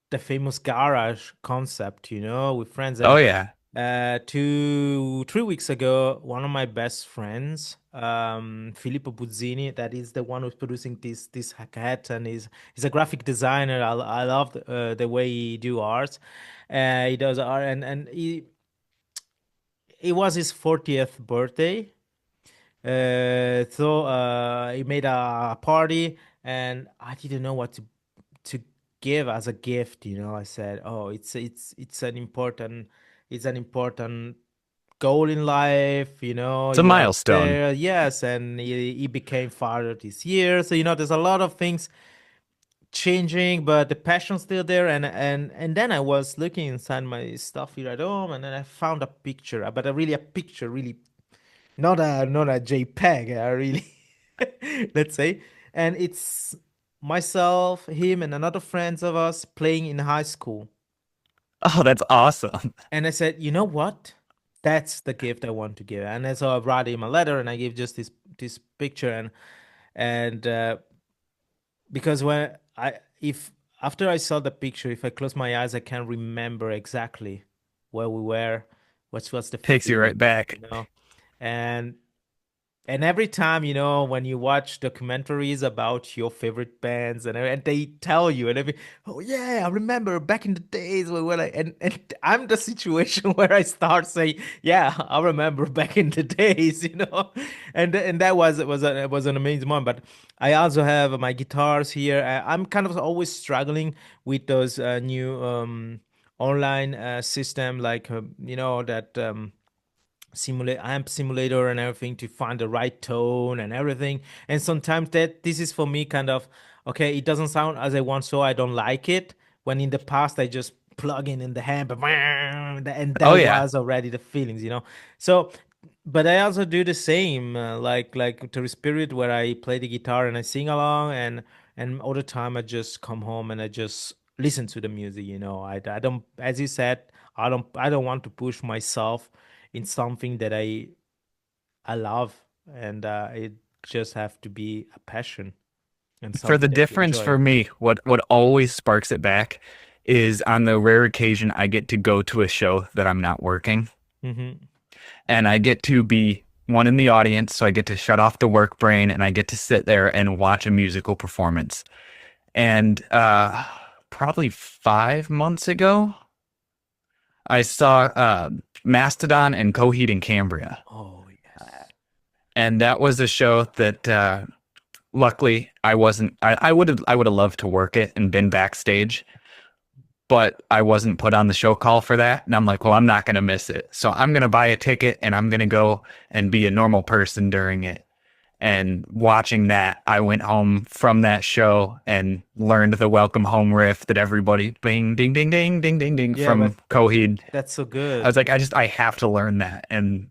the famous garage concept, with friends.
Oh
And
yeah.
3 weeks ago, one of my best friends, Filippo Buzzini, that is the one who's producing this hat, and he's a graphic designer. I love the way he do art. He does art, and it was his 40th birthday. So he made a party, and I didn't know what to give as a gift. I said, "Oh, it's an important goal in life.
It's a
You are
milestone.
there, yes." And he became father this year, so there's a lot of things changing, but the passion's still there. And then I was looking inside my stuff here at home, and then I found a picture, but a picture, really not a JPEG, really, let's say. And it's myself, him, and another friends of us playing in high school.
Oh, that's awesome.
And I said, you know what? That's the gift I want to give. And so I wrote him a letter, and I gave just this picture. And because when I if after I saw the picture, if I close my eyes, I can remember exactly where we were, what's the
Takes you right
feeling,
back.
you know. And And every time, when you watch documentaries about your favorite bands, and they tell you, and oh yeah, I remember back in the days when and I'm the situation where I start saying, yeah, I remember back in the days. And that was an amazing moment. But I also have my guitars here. I'm kind of always struggling with those new online system, like that. Simulate amp simulator and everything to find the right tone and everything. And sometimes that this is for me kind of okay, it doesn't sound as I want, so I don't like it. When in the past I just plug in the amp, and
Oh
that
yeah.
was already the feelings. So, but I also do the same, like to the spirit, where I play the guitar and I sing along, and all the time I just come home and I just listen to the music. I don't, as you said, I don't want to push myself in something that I love, and it just have to be a passion and
For the
something that you
difference
enjoy.
for me, what always sparks it back is on the rare occasion I get to go to a show that I'm not working
Hmm.
and I get to be one in the audience, so I get to shut off the work brain and I get to sit there and watch a musical performance. And probably 5 months ago, I saw Mastodon and Coheed and Cambria.
Oh yes.
And that was a show that luckily I wasn't I would have loved to work it and been backstage, but I wasn't put on the show call for that. And I'm like, well, I'm not going to miss it. So I'm going to buy a ticket and I'm going to go and be a normal person during it. And watching that, I went home from that show and learned the welcome home riff that everybody bing, ding, ding, ding, ding, ding, ding
Yeah,
from
but
Coheed.
that's so
I was
good.
like, I have to learn that. And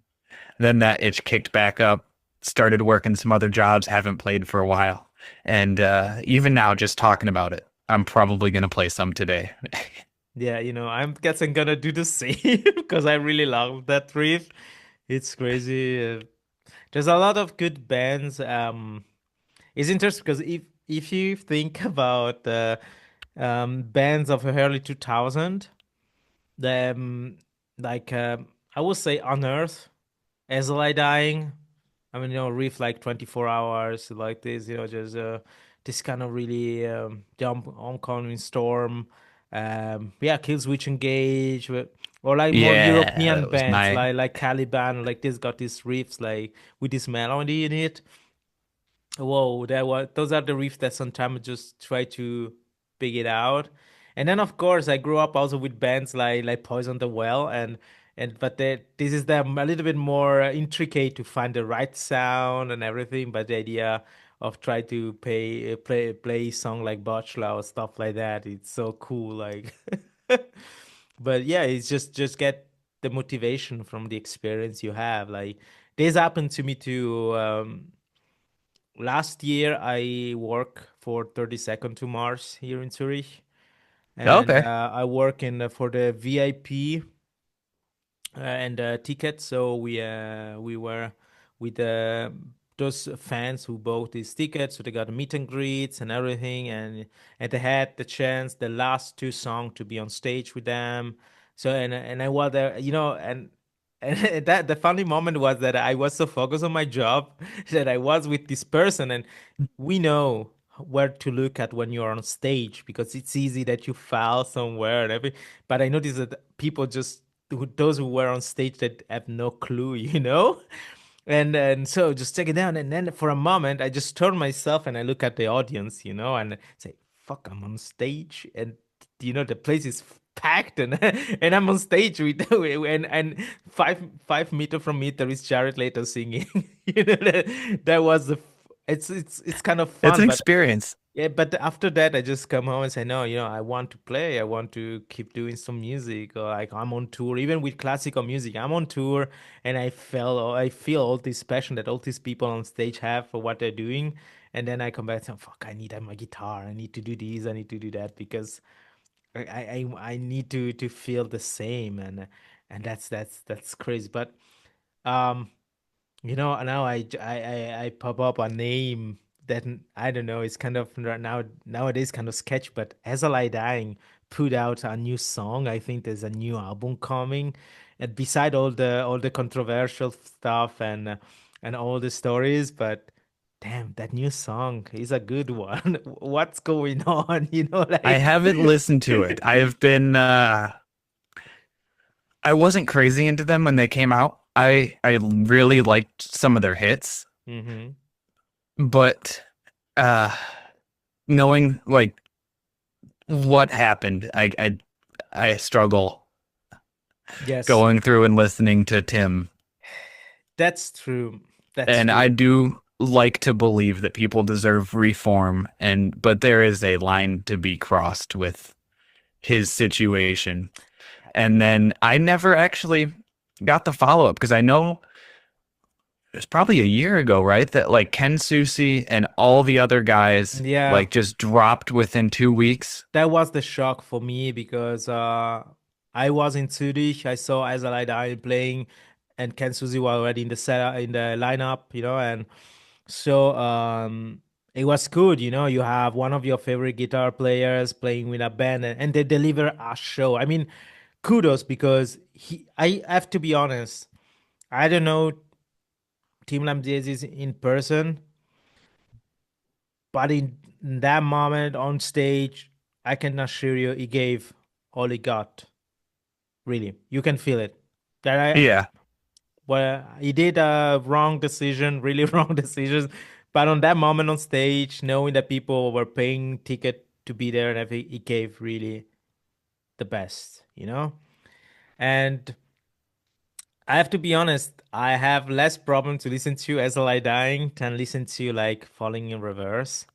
then that itch kicked back up, started working some other jobs, haven't played for a while. And even now, just talking about it, I'm probably going to play some today.
Yeah, I'm guessing gonna do the same because I really love that riff. It's crazy. There's a lot of good bands. It's interesting because if you think about bands of the early 2000, the like I would say Unearth, As I Dying. I mean, riff like 24 hours like this, just this kind of really jump oncoming storm. Yeah, Killswitch Engage, or like more
Yeah,
European
that was
bands
my
like Caliban, like this got these riffs like with this melody in it. Whoa, those are the riffs that sometimes I just try to pick it out. And then of course I grew up also with bands like Poison the Well, and but this is them a little bit more intricate to find the right sound and everything. But the idea of try to play song like Botchla or stuff like that, it's so cool. Like, but yeah, it's just get. the motivation from the experience you have. Like this happened to me too. Last year I work for 30 Second to Mars here in Zurich, and
Okay.
I work in for the VIP and tickets. So we were with those fans who bought these tickets, so they got meet and greets and everything, and they had the chance the last two songs to be on stage with them. So and I was there, and that the funny moment was that I was so focused on my job that I was with this person, and we know where to look at when you're on stage because it's easy that you fall somewhere and everything. But I noticed that people just those who were on stage that have no clue, and so just take it down, and then for a moment I just turn myself and I look at the audience, and say, "Fuck, I'm on stage," and the place is packed, and and I'm on stage with and 5 meter from me there is Jared Leto singing. That was it's kind of
It's
fun,
an
but
experience.
yeah, but after that, I just come home and say, no, I want to play. I want to keep doing some music. Or like I'm on tour, even with classical music. I'm on tour, and I feel all this passion that all these people on stage have for what they're doing. And then I come back and say, fuck, I need my guitar. I need to do this. I need to do that because I need to feel the same. And that's crazy. But um. Now I pop up a name that I don't know. It's kind of nowadays kind of sketch, but As I Lie Dying put out a new song. I think there's a new album coming, and beside all the controversial stuff and all the stories, but damn, that new song is a good one. What's going on?
I
Like.
haven't listened to it. I have been I wasn't crazy into them when they came out. I really liked some of their hits,
Mm-hmm.
but uh knowing like what happened, I struggle
Yes,
going through and listening to Tim.
that's true. That's
And I
true.
do like to believe that people deserve reform, but there is a line to be crossed with his situation. And then I never actually got the follow up because I know it was probably a year ago, right? That like Ken Susi and all the other guys
Yeah.
like just dropped within 2 weeks.
That was the shock for me because I was in Zurich. I saw Azalai Dine playing, and Ken Suzy was already in the lineup, and so it was good. You have one of your favorite guitar players playing with a band, and they deliver a show. I mean, kudos because I have to be honest. I don't know Tim Lamdiezis in person, but in that moment on stage, I can assure you, he gave all he got. Really, you can feel it. That
Yeah.
well, he did a wrong decision, really wrong decisions. But on that moment on stage, knowing that people were paying ticket to be there and everything, he gave really the best. And I have to be honest, I have less problem to listen to As I Lie Dying than listen to like Falling in Reverse.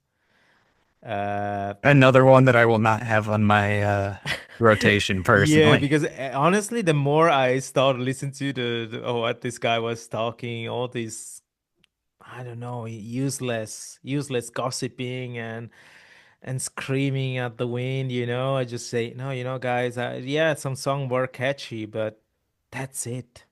Uh,
Another one that I will not have on my rotation
Yeah,
personally.
because honestly, the more I started listening to what this guy was talking, all these, I don't know, useless gossiping and screaming at the wind, I just say, no, guys, yeah, some song were catchy, but that's it.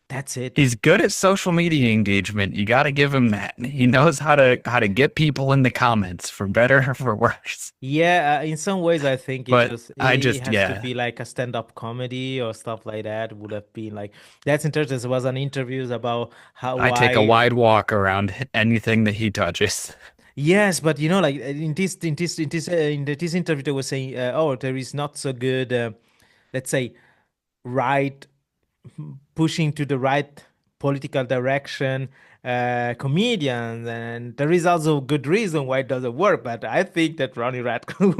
That's it.
He's good at social media engagement. You got to give him that. He knows how to get people in the comments for better or for worse.
Yeah, in some ways, I think it
But
just
I
it
just
has to
yeah,
be like a stand-up comedy or stuff like that. Would have been like that's interesting. There was an interviews about how
I take a
why.
wide walk around anything that he touches.
Yes, but like in this interview, they were saying, oh, there is not so good, let's say, right pushing to the right political direction comedians, and there is also good reason why it doesn't work. But I think that Ronnie Radcliffe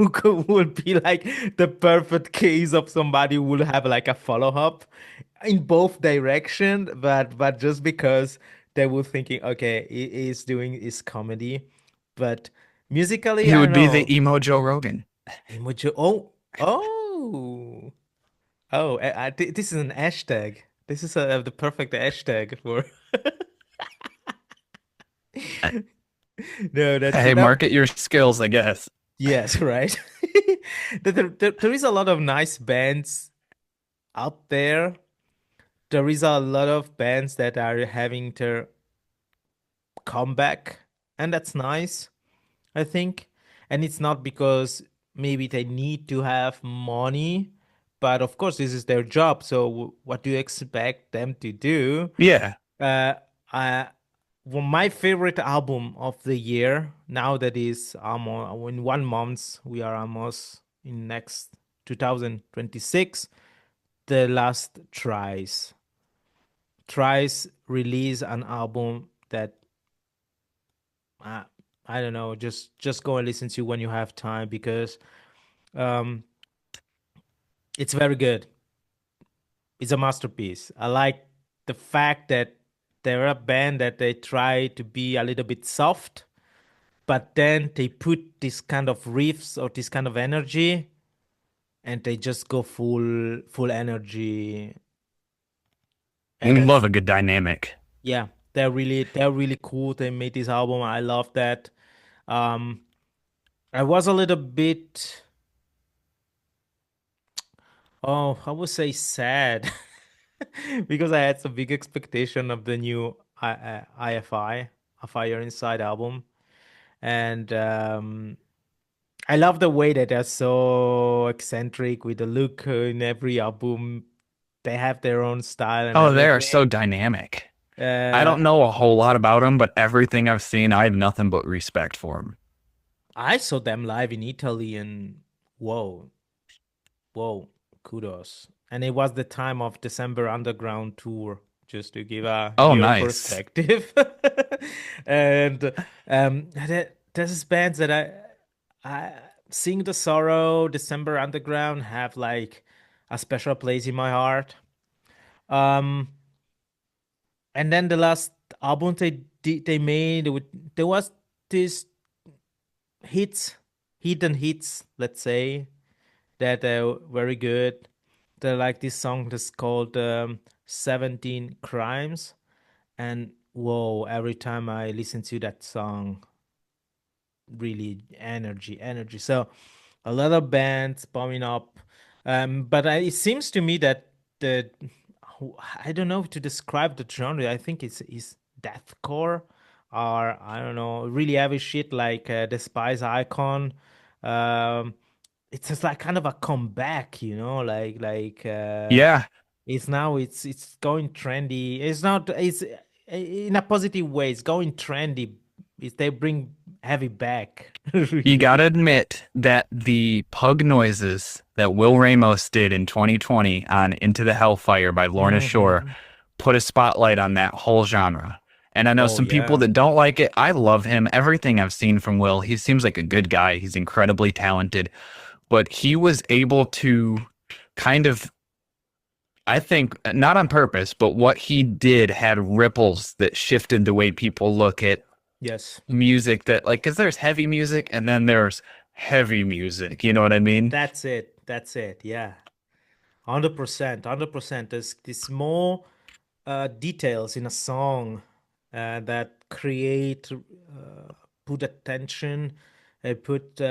would be like the perfect case of somebody who will have like a follow up in both direction, but just because they were thinking, okay, he is doing his comedy, but musically,
He
I
would
don't
be the
know.
emo Joe Rogan.
Emoji. Oh, Oh, this is an hashtag. This is the perfect hashtag for.
Uh,
No, that's
Hey,
that.
market your skills, I guess.
Yes, right. There is a lot of nice bands out there. There is a lot of bands that are having their comeback, and that's nice, I think. And it's not because maybe they need to have money, but of course, this is their job. So, what do you expect them to do?
Yeah.
Uh, I, well, my favorite album of the year, now that is almost in 1 month, we are almost in next 2026, the last tries release an album that uh, I don't know, just go and listen to when you have time because um it's very good. It's a masterpiece. I like the fact that they're a band that they try to be a little bit soft, but then they put this kind of riffs or this kind of energy and they just go full energy. And
We love
that's
a good dynamic.
yeah, they're really cool. They made this album. I love that. Um I was a little bit, oh, I would say sad because I had some big expectation of the new IFI, A Fire Inside album. And I love the way that they're so eccentric with the look in every album. They have their own style and
Oh, they are so
everything.
dynamic. I
Uh,
don't know a whole lot about them, but everything I've seen, I have nothing but respect for them.
I saw them live in Italy and whoa, whoa, kudos. And it was the time of December Underground tour, just to give
Oh,
your
nice.
perspective. And there's bands that I Sing the Sorrow, December Underground have like a special place in my heart. Um, and then the last album they made, there was this hits, hidden hits, let's say, that are very good. They're like this song that's called 17 Crimes. And whoa, every time I listen to that song, really energy. So a lot of bands popping up. But it seems to me that the I don't know to describe the genre. I think it's deathcore or I don't know, really heavy shit like Despise Icon. Um, it's just like kind of a comeback,
Yeah,
it's going trendy. It's not it's in a positive way. It's going trendy. They bring heavy back,
you gotta
really.
admit that the pug noises that Will Ramos did in 2020 on Into the Hellfire by Lorna Shore
Hmm.
put a spotlight on that whole genre. And I know
Oh
some people
yeah.
that don't like it. I love him. Everything I've seen from Will, he seems like a good guy. He's incredibly talented, but he was able to kind of, I think, not on purpose, but what he did had ripples that shifted the way people look at
Yes.
music that like because there's heavy music and then there's heavy music, you know what I mean?
That's it. That's it. Yeah. 100%. 100%. There's small details in a song that create put attention, put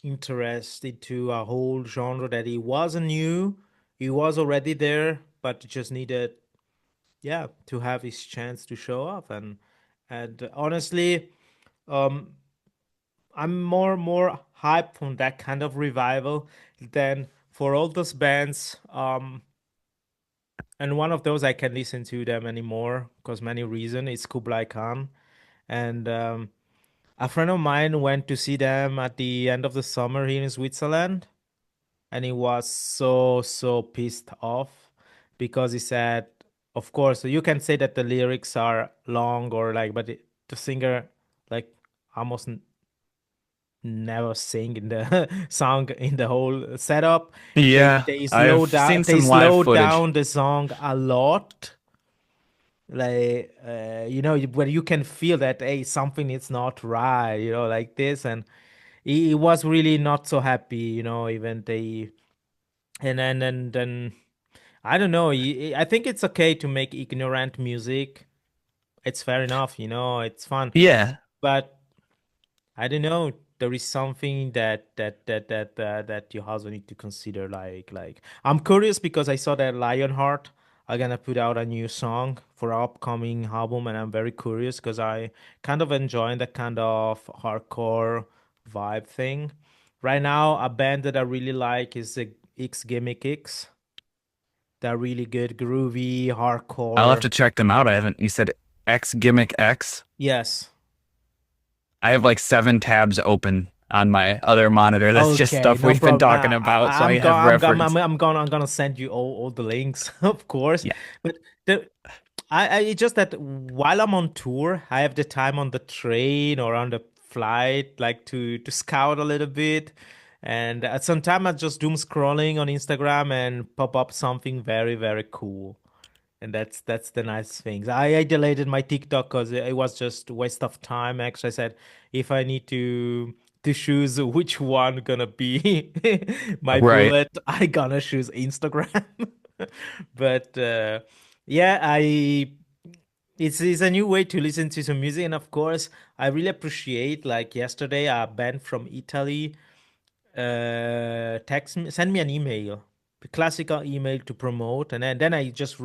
interest into a whole genre that he wasn't new. He was already there, but just needed, yeah, to have his chance to show off. And honestly, um, I'm more hyped on that kind of revival than for all those bands. And one of those I can listen to them anymore because many reason is Kublai Khan. And a friend of mine went to see them at the end of the summer here in Switzerland, and he was so pissed off because he said, of course, you can say that the lyrics are long or like, but the singer like almost never sing in the song in the whole setup. They
Yeah,
they slow
I've
down
seen
they
some live
slow
footage.
down the song a lot. Like where you can feel that hey something is not right, like this, and he was really not so happy, even they And then I don't know. I think it's okay to make ignorant music. It's fair enough, it's fun.
Yeah,
But I don't know. There is something that you also need to consider. Like I'm curious because I saw that Lionheart are gonna put out a new song for our upcoming album, and I'm very curious because I kind of enjoy that kind of hardcore vibe thing. Right now, a band that I really like is the X Gimmick X. They're really good, groovy,
I'll have
hardcore.
to check them out. I haven't. You said X Gimmick X?
Yes.
I have like 7 tabs open on my other monitor. That's just
Okay,
stuff
no
we've been
problem.
talking about, so I have
I'm
reference.
gonna send you all the links, of course.
Yeah,
But the it's just that while I'm on tour, I have the time on the train or on the flight, like to scout a little bit. And at some time, I just doom scrolling on Instagram and pop up something very, very cool. And that's the nice things. I deleted my TikTok because it was just a waste of time. Actually, I said if I need to choose which one gonna be my
right.
bullet, I gonna choose Instagram. But yeah, I it's a new way to listen to some music, and of course, I really appreciate like yesterday a band from Italy text me, send me an email, the classical email to promote, and then I just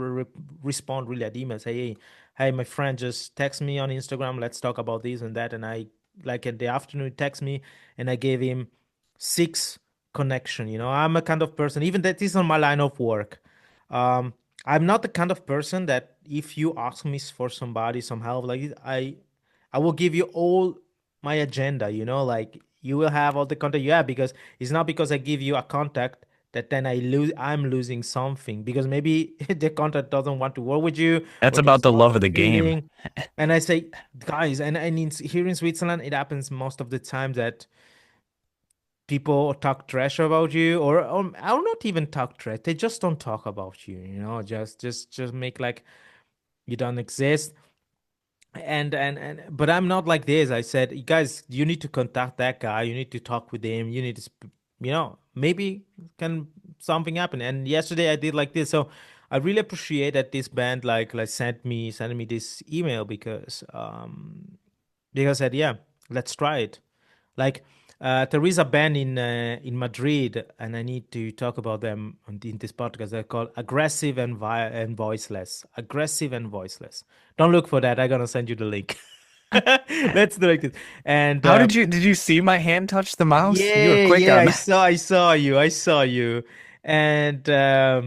respond really at email, say, hey, my friend just text me on Instagram, let's talk about this and that, and I like in the afternoon text me, and I gave him 6 connection. I'm a kind of person, even that is on my line of work. Um, I'm not the kind of person that if you ask me for somebody some help like this, I will give you all my agenda, like you will have all the contact you have because it's not because I give you a contact that then I'm losing something because maybe the contact doesn't want to work with you
That's
or
about
there's
the
no
love
other
of the game.
feeling. And I say, guys, here in Switzerland, it happens most of the time that people talk trash about you or I'll not even talk trash. They just don't talk about you, just make like you don't exist. And but I'm not like this. I said, "You guys, you need to contact that guy. You need to talk with him. You need to, maybe can something happen." And yesterday I did like this. So I really appreciate that this band like sent me this email because I said, yeah, let's try it. Like there is a band in Madrid, and I need to talk about them in this podcast. They're called Aggressive and Voiceless. Aggressive and Voiceless. Don't look for that. I'm gonna send you the link. Let's do like this. And
How did you see my hand touch the mouse? You were
yeah,
quick
yeah,
on
I
that.
saw, I saw you, I saw you. And there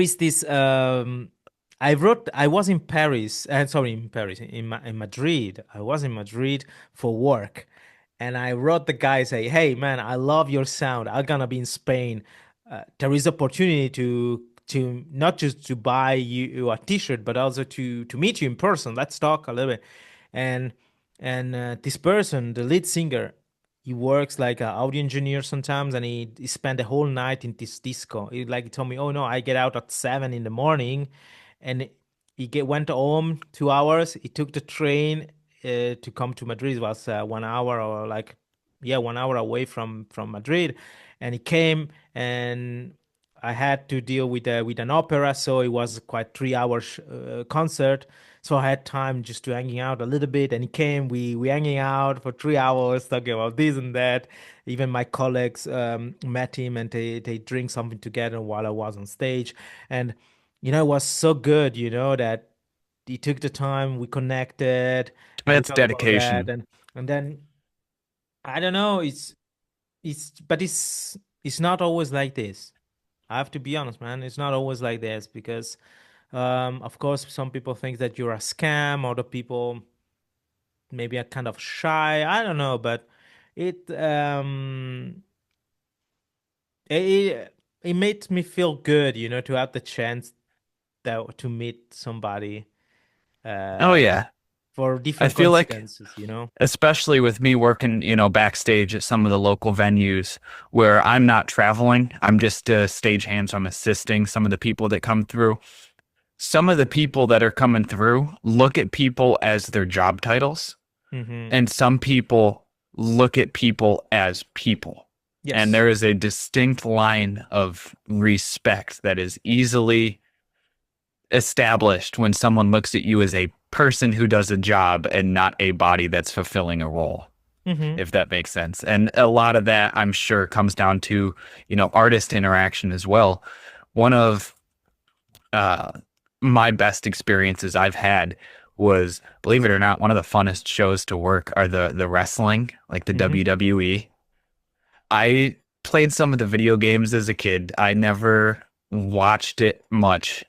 is this. I was in Paris, sorry, in Paris, in Madrid. I was in Madrid for work, and I wrote the guy say, "Hey man, I love your sound. I'm gonna be in Spain. There is opportunity to not just to buy you a T-shirt, but also to meet you in person. Let's talk a little bit." And this person, the lead singer, he works like an audio engineer sometimes, and he spent the whole night in this disco. He told me, "Oh no, I get out at 7 in the morning," and went home 2 hours. He took the train to come to Madrid. It was 1 hour or like, yeah, 1 hour away from Madrid, and he came, and I had to deal with an opera, so it was quite 3 hours concert. So I had time just to hanging out a little bit, and he came. We hanging out for 3 hours talking about this and that. Even my colleagues met him, and they drink something together while I was on stage, and it was so good, that he took the time. We connected, and we
That's
talked about that,
dedication.
and then I don't know. It's not always like this. I have to be honest, man. It's not always like this because, of course, some people think that you're a scam. Other people maybe are kind of shy. I don't know, but it it made me feel good, to have the chance to meet somebody
Oh
uh,
yeah.
for
I
different
feel like
coincidences.
especially with me working, backstage at some of the local venues where I'm not traveling. I'm just a stage so I'm assisting some of the people that come through. Some of the people that are coming through look at people as their job titles,
Hmm.
and some people look at people as people. And
Yes.
there is a distinct line of respect that is easily established when someone looks at you as a person who does a job and not a body that's fulfilling a role,
Mm-hmm.
if that makes sense. And a lot of that, I'm sure, comes down to, artist interaction as well. One of uh, my best experiences I've had was, believe it or not, one of the funnest shows to work are the wrestling, like the
Mm-hmm.
WWE. I played some of the video games as a kid. I never watched it much,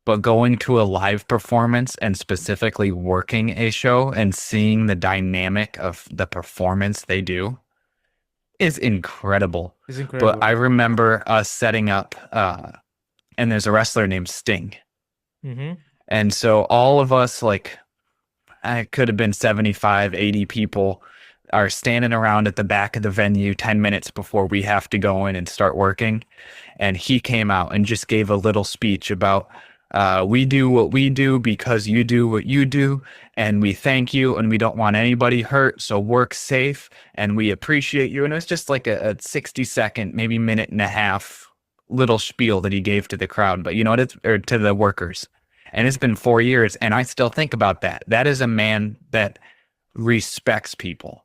but going to a live performance and specifically working a show and seeing the dynamic of the performance they do is incredible.
It's
But
incredible.
I remember us setting up, and there's a wrestler named Sting.
Mm-hmm.
And so all of us, like, I could have been 75, 80 people, are standing around at the back of the venue 10 minutes before we have to go in and start working. And he came out and just gave a little speech about, we do what we do because you do what you do, and we thank you, and we don't want anybody hurt, so work safe, and we appreciate you. And it was just like a 60-second, maybe minute and a half little spiel that he gave to the crowd, but or to the workers. And it's been 4 years, and I still think about that. That is a man that respects people.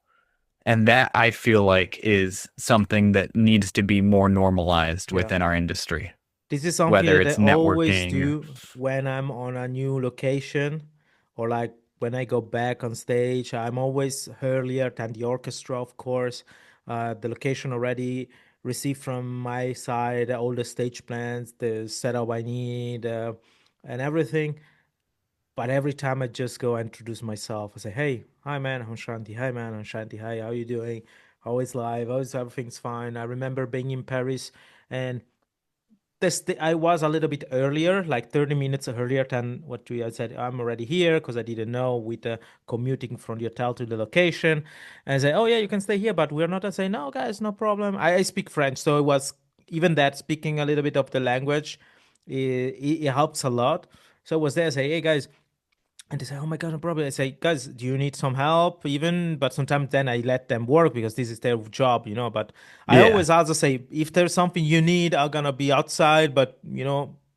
And that I feel like is something that needs to be more normalized
Yeah.
within our industry,
This is something
whether
that I
it's
always
networking.
do when I'm on a new location or like when I go back on stage. I'm always earlier than the orchestra, of course. The location already received from my side all the stage plans, the setup I need, and everything. But every time I just go introduce myself, I say, "Hey, hi man, I'm Shanti. Hi man, I'm Shanti. Hi, how you doing? How is life? How is everything's fine?" I remember being in Paris and I was a little bit earlier, like 30 minutes earlier than what we had said. I'm already here because I didn't know with the commuting from the hotel to the location. And I say, "Oh yeah, you can stay here," but we're not. I say, "No, guys, no problem. I speak French," so it was even that speaking a little bit of the language, it helps a lot. So I was there. I say, "Hey guys," and they say, "Oh my God, no problem." I say, "Guys, do you need some help?" Even, but sometimes then I let them work because this is their job, you know. But I
Yeah.
always also say, if there's something you need, I'm gonna be outside, but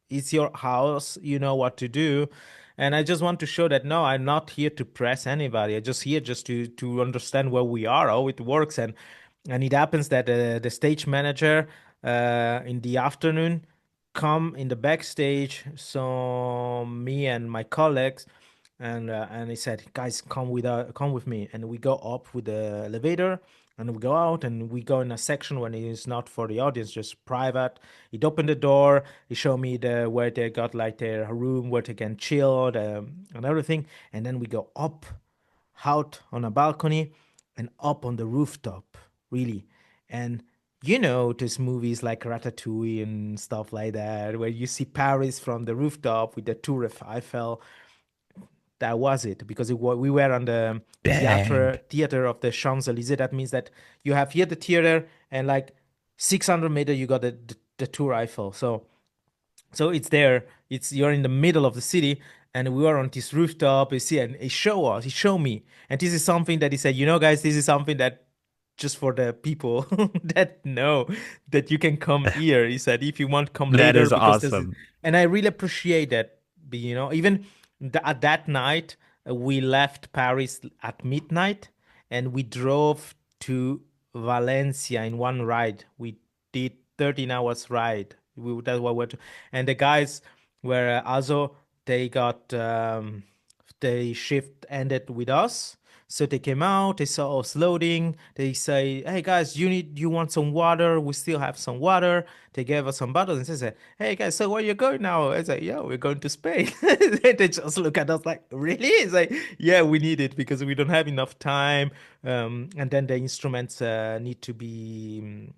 it's your house, you know what to do. And I just want to show that no, I'm not here to press anybody. I'm just here just to understand where we are, how it works, and it happens that the stage manager in the afternoon come in the backstage, so me and my colleagues and he said, "Guys, come with me." And we go up with the elevator, and we go out, and we go in a section when it is not for the audience, just private. He opened the door. He showed me the where they got like their room where they can chill and everything. And then we go up, out on a balcony, and up on the rooftop, really. And these movies like Ratatouille and stuff like that, where you see Paris from the rooftop with the Tour Eiffel. That was it because we were on the
Dang.
theater of the Champs Elysees. That means that you have here the theater and like 600 meters you got the Tour Eiffel. So it's there. You're in the middle of the city, and we were on this rooftop. You see, and he showed me, and this is something that he said. Guys, this is something that just for the people that know that you can come here. He said, if you want, come
That
later
is
because this is,
awesome.
and I really appreciate that. Even at that night, we left Paris at midnight, and we drove to Valencia in one ride. We did 13 hours ride. That's what we're, and the guys were also they got the shift ended with us. So they came out, they saw us loading. They say, "Hey guys, you want some water? We still have some water." They gave us some bottles and they said, "Hey guys, so where you going now?" I said, "Yeah, we're going to Spain." They just look at us like, "Really?" It's like, "Yeah, we need it because we don't have enough time." And then the instruments need to be,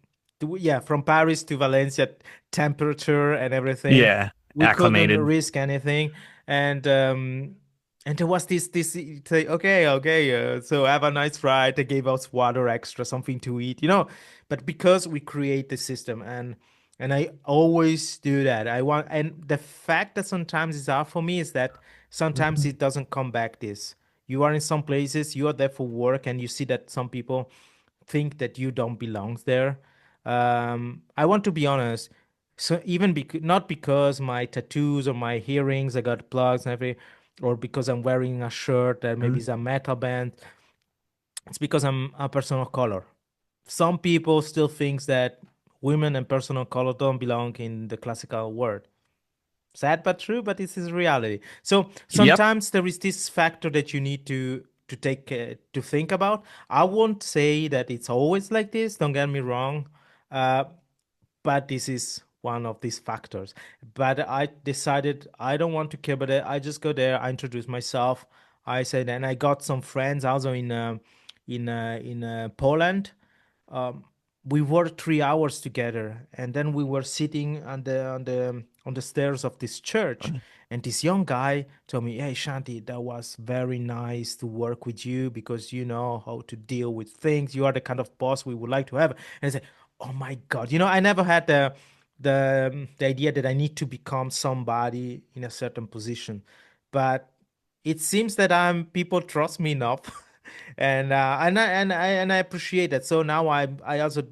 yeah, from Paris to Valencia, temperature and everything.
Yeah.
We couldn't
Acclimated.
risk anything, and there was this say, "Okay, okay, so have a nice ride." They gave us water extra, something to eat. But because we create the system, and I always do that. And the fact that sometimes it's hard for me is that sometimes
Mhm.
it doesn't come back. This You are in some places, you are there for work, and you see that some people think that you don't belong there. I want to be honest. So even not because my tattoos or my earrings, I got plugs and everything, or because I'm wearing a shirt that maybe is a metal band. It's because I'm a person of color. Some people still thinks that women and person of color don't belong in the classical world. Sad but true, but this is reality. So
Yep.
sometimes there is this factor that you need to take to think about. I won't say that it's always like this. Don't get me wrong, uh, but this is one of these factors. But I decided I don't want to care about it. I just go there. I introduce myself. I said, and I got some friends also in Poland. um, we worked 3 hours together, and then we were sitting on the stairs of this church, and this young guy told me, "Hey, Shanti, that was very nice to work with you because you know how to deal with things. You are the kind of boss we would like to have." And I said, "Oh my God, I never had the idea that I need to become somebody in a certain position, but it seems that people trust me enough." And I appreciate that. So now I also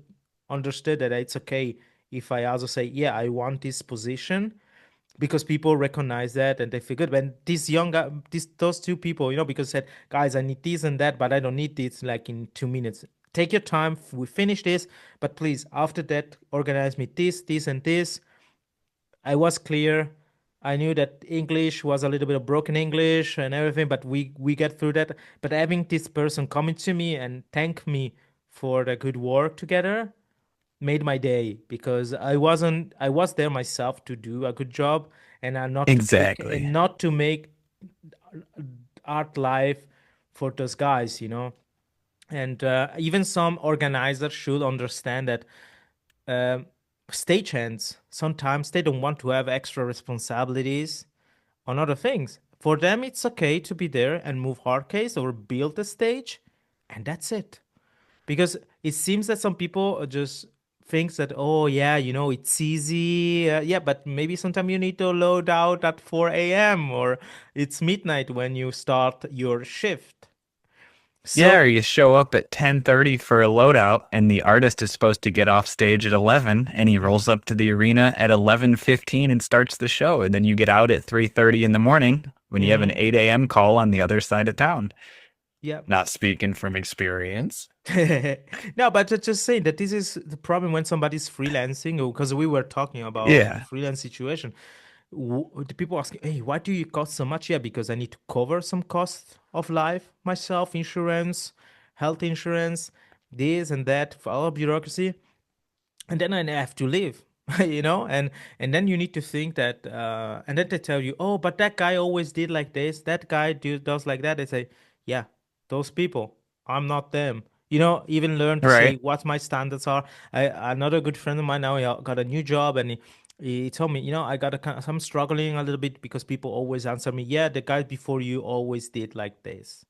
understood that it's okay if I also say, yeah, I want this position, because people recognize that and they feel good. When these young guy, those two people, because said, guys, I need this and that, but I don't need this like in 2 minutes. Take your time. We finish this, but please after that organize me this and this. I was clear. I knew that English was a little bit of broken English and everything, but we get through that. But having this person coming to me and thank me for the good work together made my day, because I was there myself to do a good job, and
Exactly.
not to make art life for those guys. And even some organizers should understand that um, stagehands sometimes they don't want to have extra responsibilities on other things. For them, it's okay to be there and move hard case or build the stage, and that's it. Because it seems that some people just thinks that, oh yeah, it's easy. Yeah, but maybe sometimes you need to load out at 4 a.m. or it's midnight when you start your shift.
Yeah,
So
or you show up at 10:30 for a loadout and the artist is supposed to get off stage at 11 and he rolls up to the arena at 11:15 and starts the show, and then you get out at 3:30 in the morning when you have an
mhm,
8 a.m. call on the other side of town.
yeah.
Not speaking from experience.
No, but just saying that this is the problem when somebody's freelancing, because we were talking about
Yeah.
freelance situation. The people asking, hey, why do you cost so much? Yeah, because I need to cover some cost of life myself, insurance, health insurance, this and that, for all bureaucracy, and then I have to live. And then you need to think that, and then they tell you, oh, but that guy always did like this, that guy does like that. They say, yeah, those people, I'm not them. Even learn to say
Right.
what my standards are. Another good friend of mine now, he got a new job, and he told me, I got I'm struggling a little bit because people always answer me, yeah, the guys before you always did like this.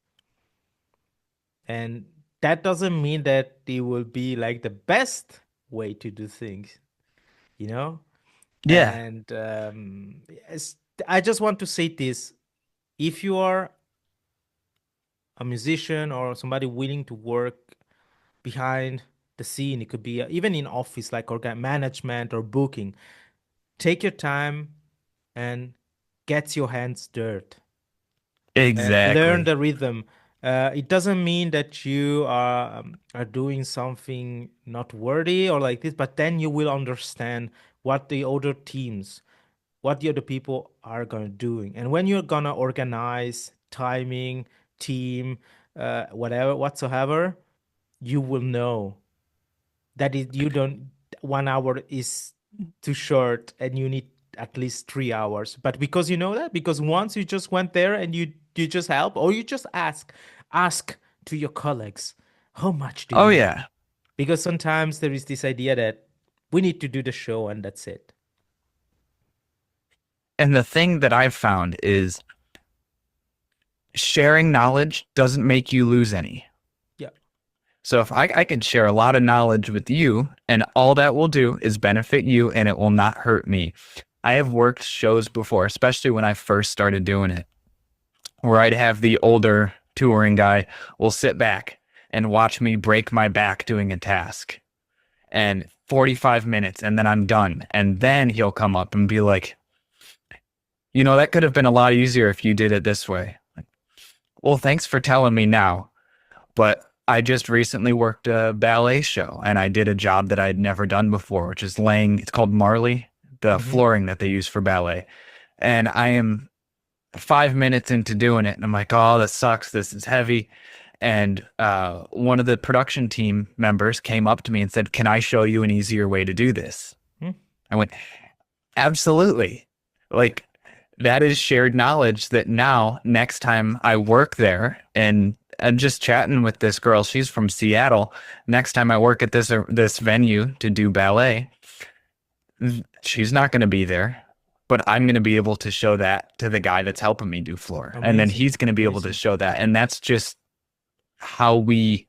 And that doesn't mean that it will be like the best way to do things, you know?
Yeah.
And yes, I just want to say this. If you are a musician or somebody willing to work behind the scene, it could be even in office, like management or booking, take your time and get your hands dirt. Learn
Exactly.
the rhythm. It doesn't mean that you are doing something not worthy or like this, but then you will understand what the other teams, what the other people are gonna doing, and when you're gonna organize timing, team, whatever whatsoever, you will know that you don't 1 hour is too short and you need at least 3 hours. But because you know that, because once you just went there and you just help or you just ask to your colleagues, how much do
Oh
you need?
yeah.
Because sometimes there is this idea that we need to do the show and that's it.
And the thing that I've found is sharing knowledge doesn't make you lose any.
Yeah.
So if I can share a lot of knowledge with you, and all that will do is benefit you and it will not hurt me. I have worked shows before, especially when I first started doing it, where I'd have the older touring guy will sit back and watch me break my back doing a task and 45 minutes and then I'm done. And then he'll come up and be like, that could have been a lot easier if you did it this way. Like, well, thanks for telling me now. But I just recently worked a ballet show and I did a job that I'd never done before, which is it's called Marley, the
Hmm.
flooring that they use for ballet. And I am 5 minutes into doing it and I'm like, oh, that sucks. This is heavy. And one of the production team members came up to me and said, can I show you an easier way to do this? I went, absolutely. Like, that is shared knowledge that now, next time I work there and just chatting with this girl, she's from Seattle. Next time I work at this venue to do ballet, she's not going to be there, but I'm going to be able to show that to the guy that's helping me do floor. And then
Amazing.
he's going to be able to
Amazing.
show that. And that's just how we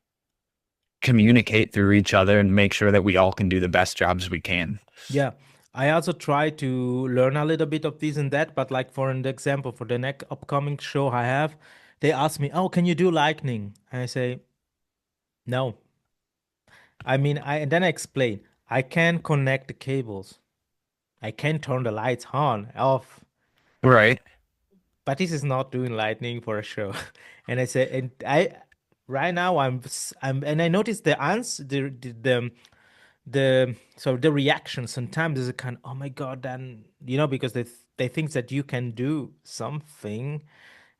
communicate through each other and make sure that we all can do the best jobs we can.
Yeah. I also try to learn a little bit of this and that, but like for an example, for the next upcoming show I have, they ask me, "Oh, can you do lightning?" And I say, "No." I mean, and then I explain, I can connect the cables. I can turn the lights on, off,
Right.
but this is not doing lightning for a show. And I say, and I right now and I notice the answer, the reaction sometimes is a kind of, oh my God, then because they think that you can do something.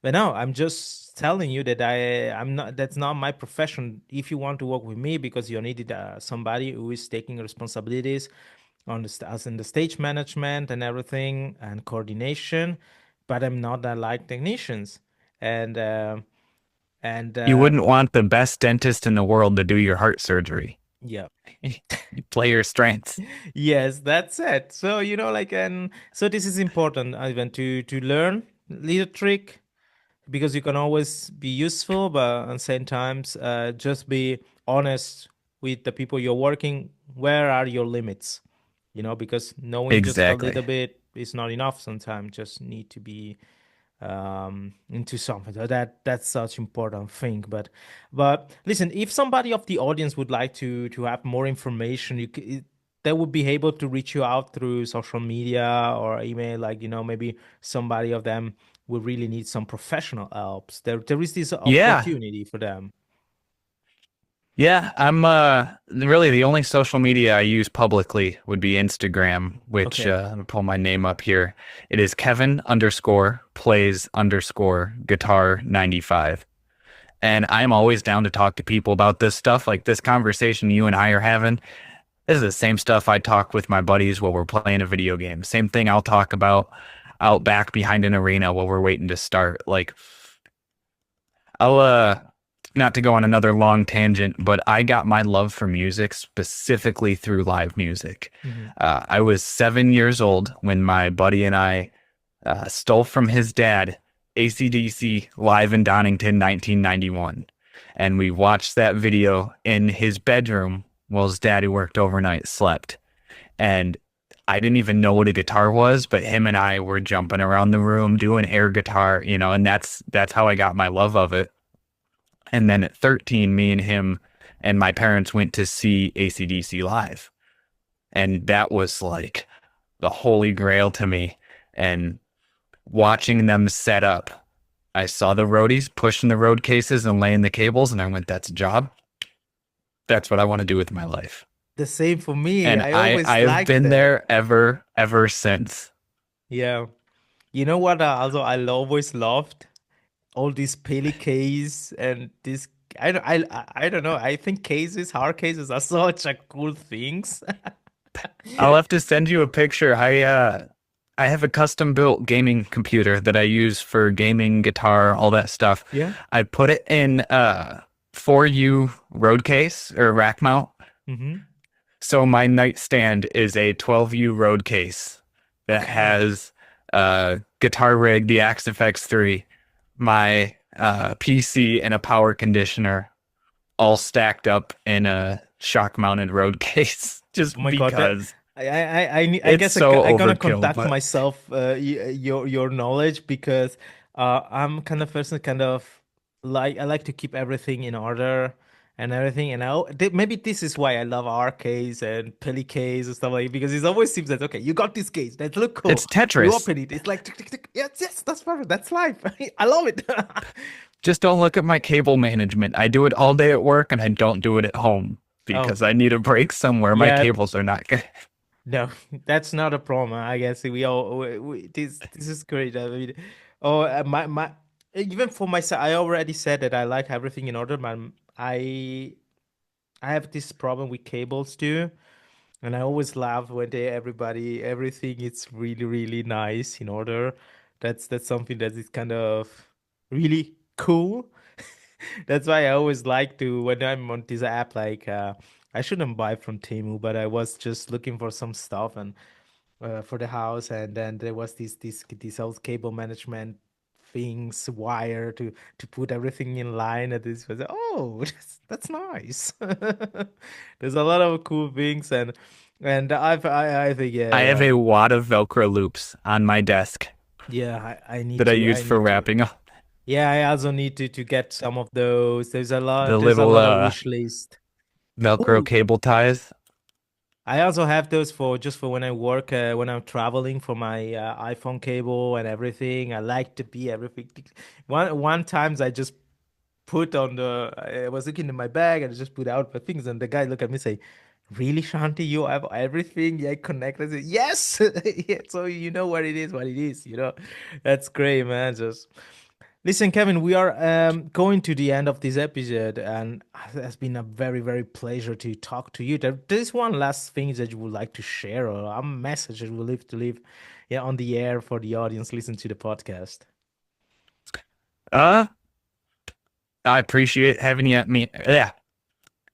But no, I'm just telling you that I'm not, that's not my profession. If you want to work with me because you needed somebody who is taking responsibilities on as in the stage management and everything and coordination, but I'm not a light technicians. And and
You wouldn't want the best dentist in the world to do your heart surgery.
yeah.
You play your strengths.
Yes, that's it. So, like, and so this is important, Ivan, to learn little trick because you can always be useful, but at the same times, just be honest with the people you're working. Where are your limits? Because knowing just a little
Exactly.
bit is not enough sometimes. Just need to be into something. So that's such important thing. But listen, if somebody of the audience would like to have more information, they would be able to reach you out through social media or email. Like maybe somebody of them will really need some professional helps. There is this
Yeah.
opportunity for them.
Yeah, I'm really the only social media I use publicly would be Instagram, which
Okay.
I'm gonna pull my name up here. It is Kevin underscore plays underscore guitar 95. And I'm always down to talk to people about this stuff. Like this conversation you and I are having. This is the same stuff I talk with my buddies while we're playing a video game. Same thing I'll talk about out back behind an arena while we're waiting to start. Like I'll not to go on another long tangent, but I got my love for music specifically through live music.
Hmm.
I was 7 years old when my buddy and I stole from his dad AC/DC live in Donington 1991. And we watched that video in his bedroom while his daddy worked overnight, slept. And I didn't even know what a guitar was, but him and I were jumping around the room doing air guitar, and that's how I got my love of it. And then at 13, me and him and my parents went to see AC/DC live. And that was like the holy grail to me. And watching them set up, I saw the roadies pushing the road cases and laying the cables, and I went, that's a job. That's what I want to do with my life.
The same for me.
And
I
I,
always
I have
liked
been
that.
there ever since.
Yeah. You know what? Also, I always loved all these peli case and this. I don't know. I think cases, hard cases are such a cool things.
I'll have to send you a picture. I have a custom built gaming computer that I use for gaming, guitar, all that stuff.
Yeah.
I put it in 4U road case or rack mount.
Mm-hmm.
So my nightstand is a 12U road case that
Okay.
has guitar rig, the Axe FX3, my PC, and a power conditioner all stacked up in a shock mounted road case
Oh
just
my God, that
because
I
it's
guess
so
I'm gonna
overkill.
contact
But
myself your knowledge because I'm kind of person kind of like I like to keep everything in order and everything. And maybe this is why I love our case and Peli case and stuff like because it always seems that okay, you got this case that look
It's
cool. You
Tetris.
open it, it's like tick, tick, tick. Yes, yes, that's perfect. That's life. I love it.
Just don't look at my cable management. I do it all day at work and I don't do it at home
Oh,
because I need a break somewhere. My
yeah.
cables are not good.
No, that's not a problem. I guess we all this is great. I mean, oh, my even for myself, I already said that I like everything in order, but I have this problem with cables too. And I always laugh when everything is really, really nice in order. That's something that is kind of really cool. That's why I always like to when I'm on this app, like I shouldn't buy from Temu, but I was just looking for some stuff and for the house, and then there was this old cable management things wire to put everything in line, and this was oh that's nice. There's a lot of cool things, and I think
I have
yeah
a wad of Velcro loops on my desk
I need
that I
to
use for wrapping up
yeah I also need to get some of those.
the
There's a
little
lot of wish list.
Velcro cable ties.
I also have those for just for when I work, when I'm traveling for my iPhone cable and everything. I like to be everything. One times I just put on the, I was looking in my bag and I just put out my things, and the guy look at me and say, "Really, Shanti, you have everything? Yeah, connected." I said, "Yes." Yeah, so you know what it is. That's great, man. Just listen, Kevin, we are going to the end of this episode, and it has been a very, very pleasure to talk to you. There's one last thing that you would like to share, or a message that you would like to leave, yeah, on the air for the audience listen to the podcast.
Uh, I appreciate having you at me. Yeah,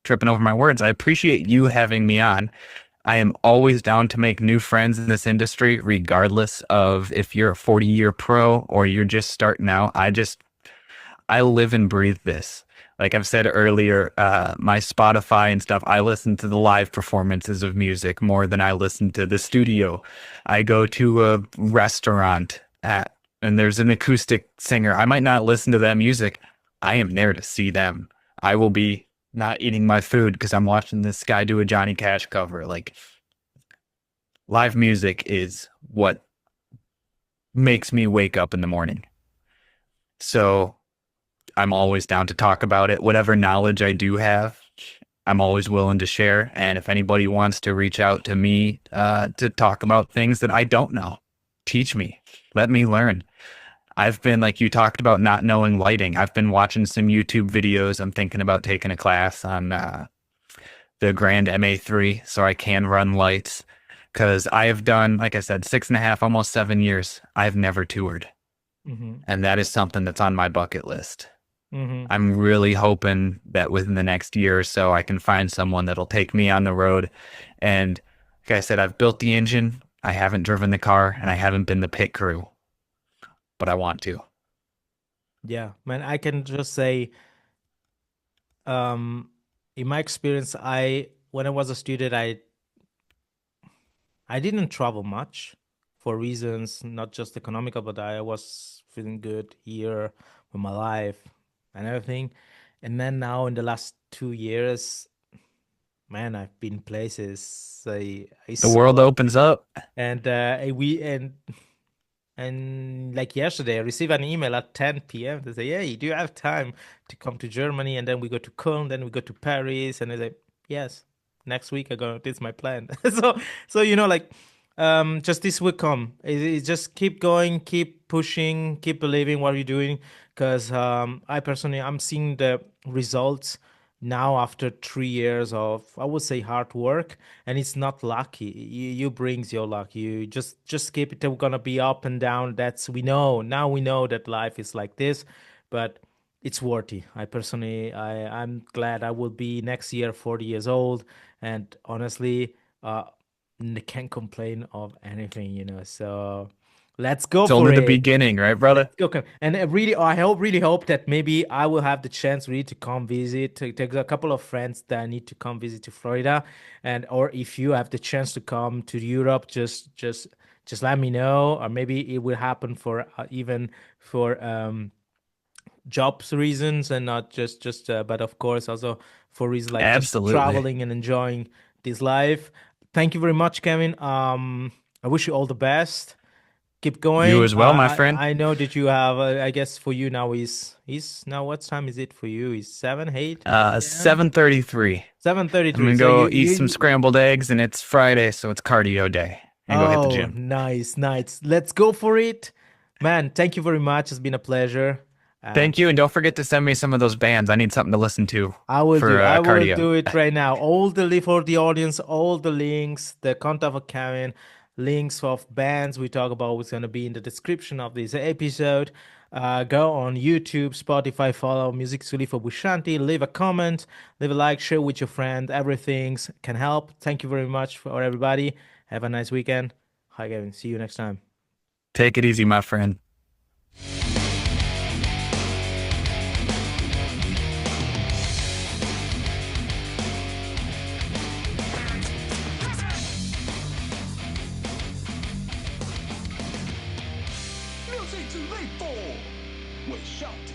tripping over my words. I appreciate you having me on. I am always down to make new friends in this industry, regardless of if you're a 40-year pro or you're just starting out. I live and breathe this. Like I've said earlier, my Spotify and stuff, I listen to the live performances of music more than I listen to the studio. I go to a restaurant and there's an acoustic singer. I might not listen to that music. I am there to see them. I will be not eating my food because I'm watching this guy do a Johnny Cash cover. Like live music is what makes me wake up in the morning. So I'm always down to talk about it. Whatever knowledge I do have, I'm always willing to share. And if anybody wants to reach out to me to talk about things that I don't know, teach me, let me learn. I've been, like you talked about, not knowing lighting. I've been watching some YouTube videos. I'm thinking about taking a class on the Grand MA3 so I can run lights. Because I have done, like I said, 6.5, almost 7 years. I've never toured.
Mm-hmm.
And that is something that's on my bucket list.
Mm-hmm.
I'm really hoping that within the next year or so, I can find someone that'll take me on the road. And like I said, I've built the engine. I haven't driven the car and I haven't been the pit crew, but I want to.
Yeah, man, I can just say, um, in my experience, when I was a student, I didn't travel much for reasons not just economical, but I was feeling good here with my life and everything. And then now in the last 2 years, man, I've been places I
The
saw a
world
lot of
opens
things.
up.
And and like yesterday, I received an email at 10 p.m. They say, "Hey, do you have time to come to Germany?" And then we go to Cologne, then we go to Paris, and I say, "Yes, next week I go. This is my plan." So like, just this will come. It just keep going, keep pushing, keep believing what you're doing. Because I personally, I'm seeing the results now after 3 years of I would say hard work, and it's not lucky. You brings your luck. You just keep it. They're gonna be up and down. That's we know now. We know that life is like this, but it's worthy. I personally, I'm glad I will be next year 40 years old, and honestly, can't complain of anything. So let's go
It's
for
only the
it.
beginning, right, brother?
Let's go. And I really hope that maybe I will have the chance really to come visit. To take a couple of friends that need to come visit to Florida, and or if you have the chance to come to Europe, just let me know, or maybe it will happen for even for jobs reasons and not just but of course also for reasons like just
Absolutely.
traveling and enjoying this life. Thank you very much, Kevin. I wish you all the best. Keep
You
going.
as well, my friend.
I know that you have. I guess for you now is now what time is it for you? Is 7, 8 p.m.
7:33. I'm
7:33.
gonna
So
go eat some scrambled eggs, and it's Friday, so it's cardio day. And go hit the
Oh,
gym.
nice, nice. Let's go for it, man. Thank you very much. It's been a pleasure. And
Thank you, and don't forget to send me some of those bands. I need something to listen to
I will
for
do. I will
cardio.
do it right now. All the for the audience, all the links, the contact of Kevin, links of bands we talk about is going to be in the description of this episode. Go on YouTube, Spotify, follow Music to Live for Bushanti, leave a comment, leave a like, share with your friend. Everything can help. Thank you very much for everybody. Have a nice weekend. Hi, Kevin. See you next time.
Take it easy, my friend.
Music to live for with Shanti.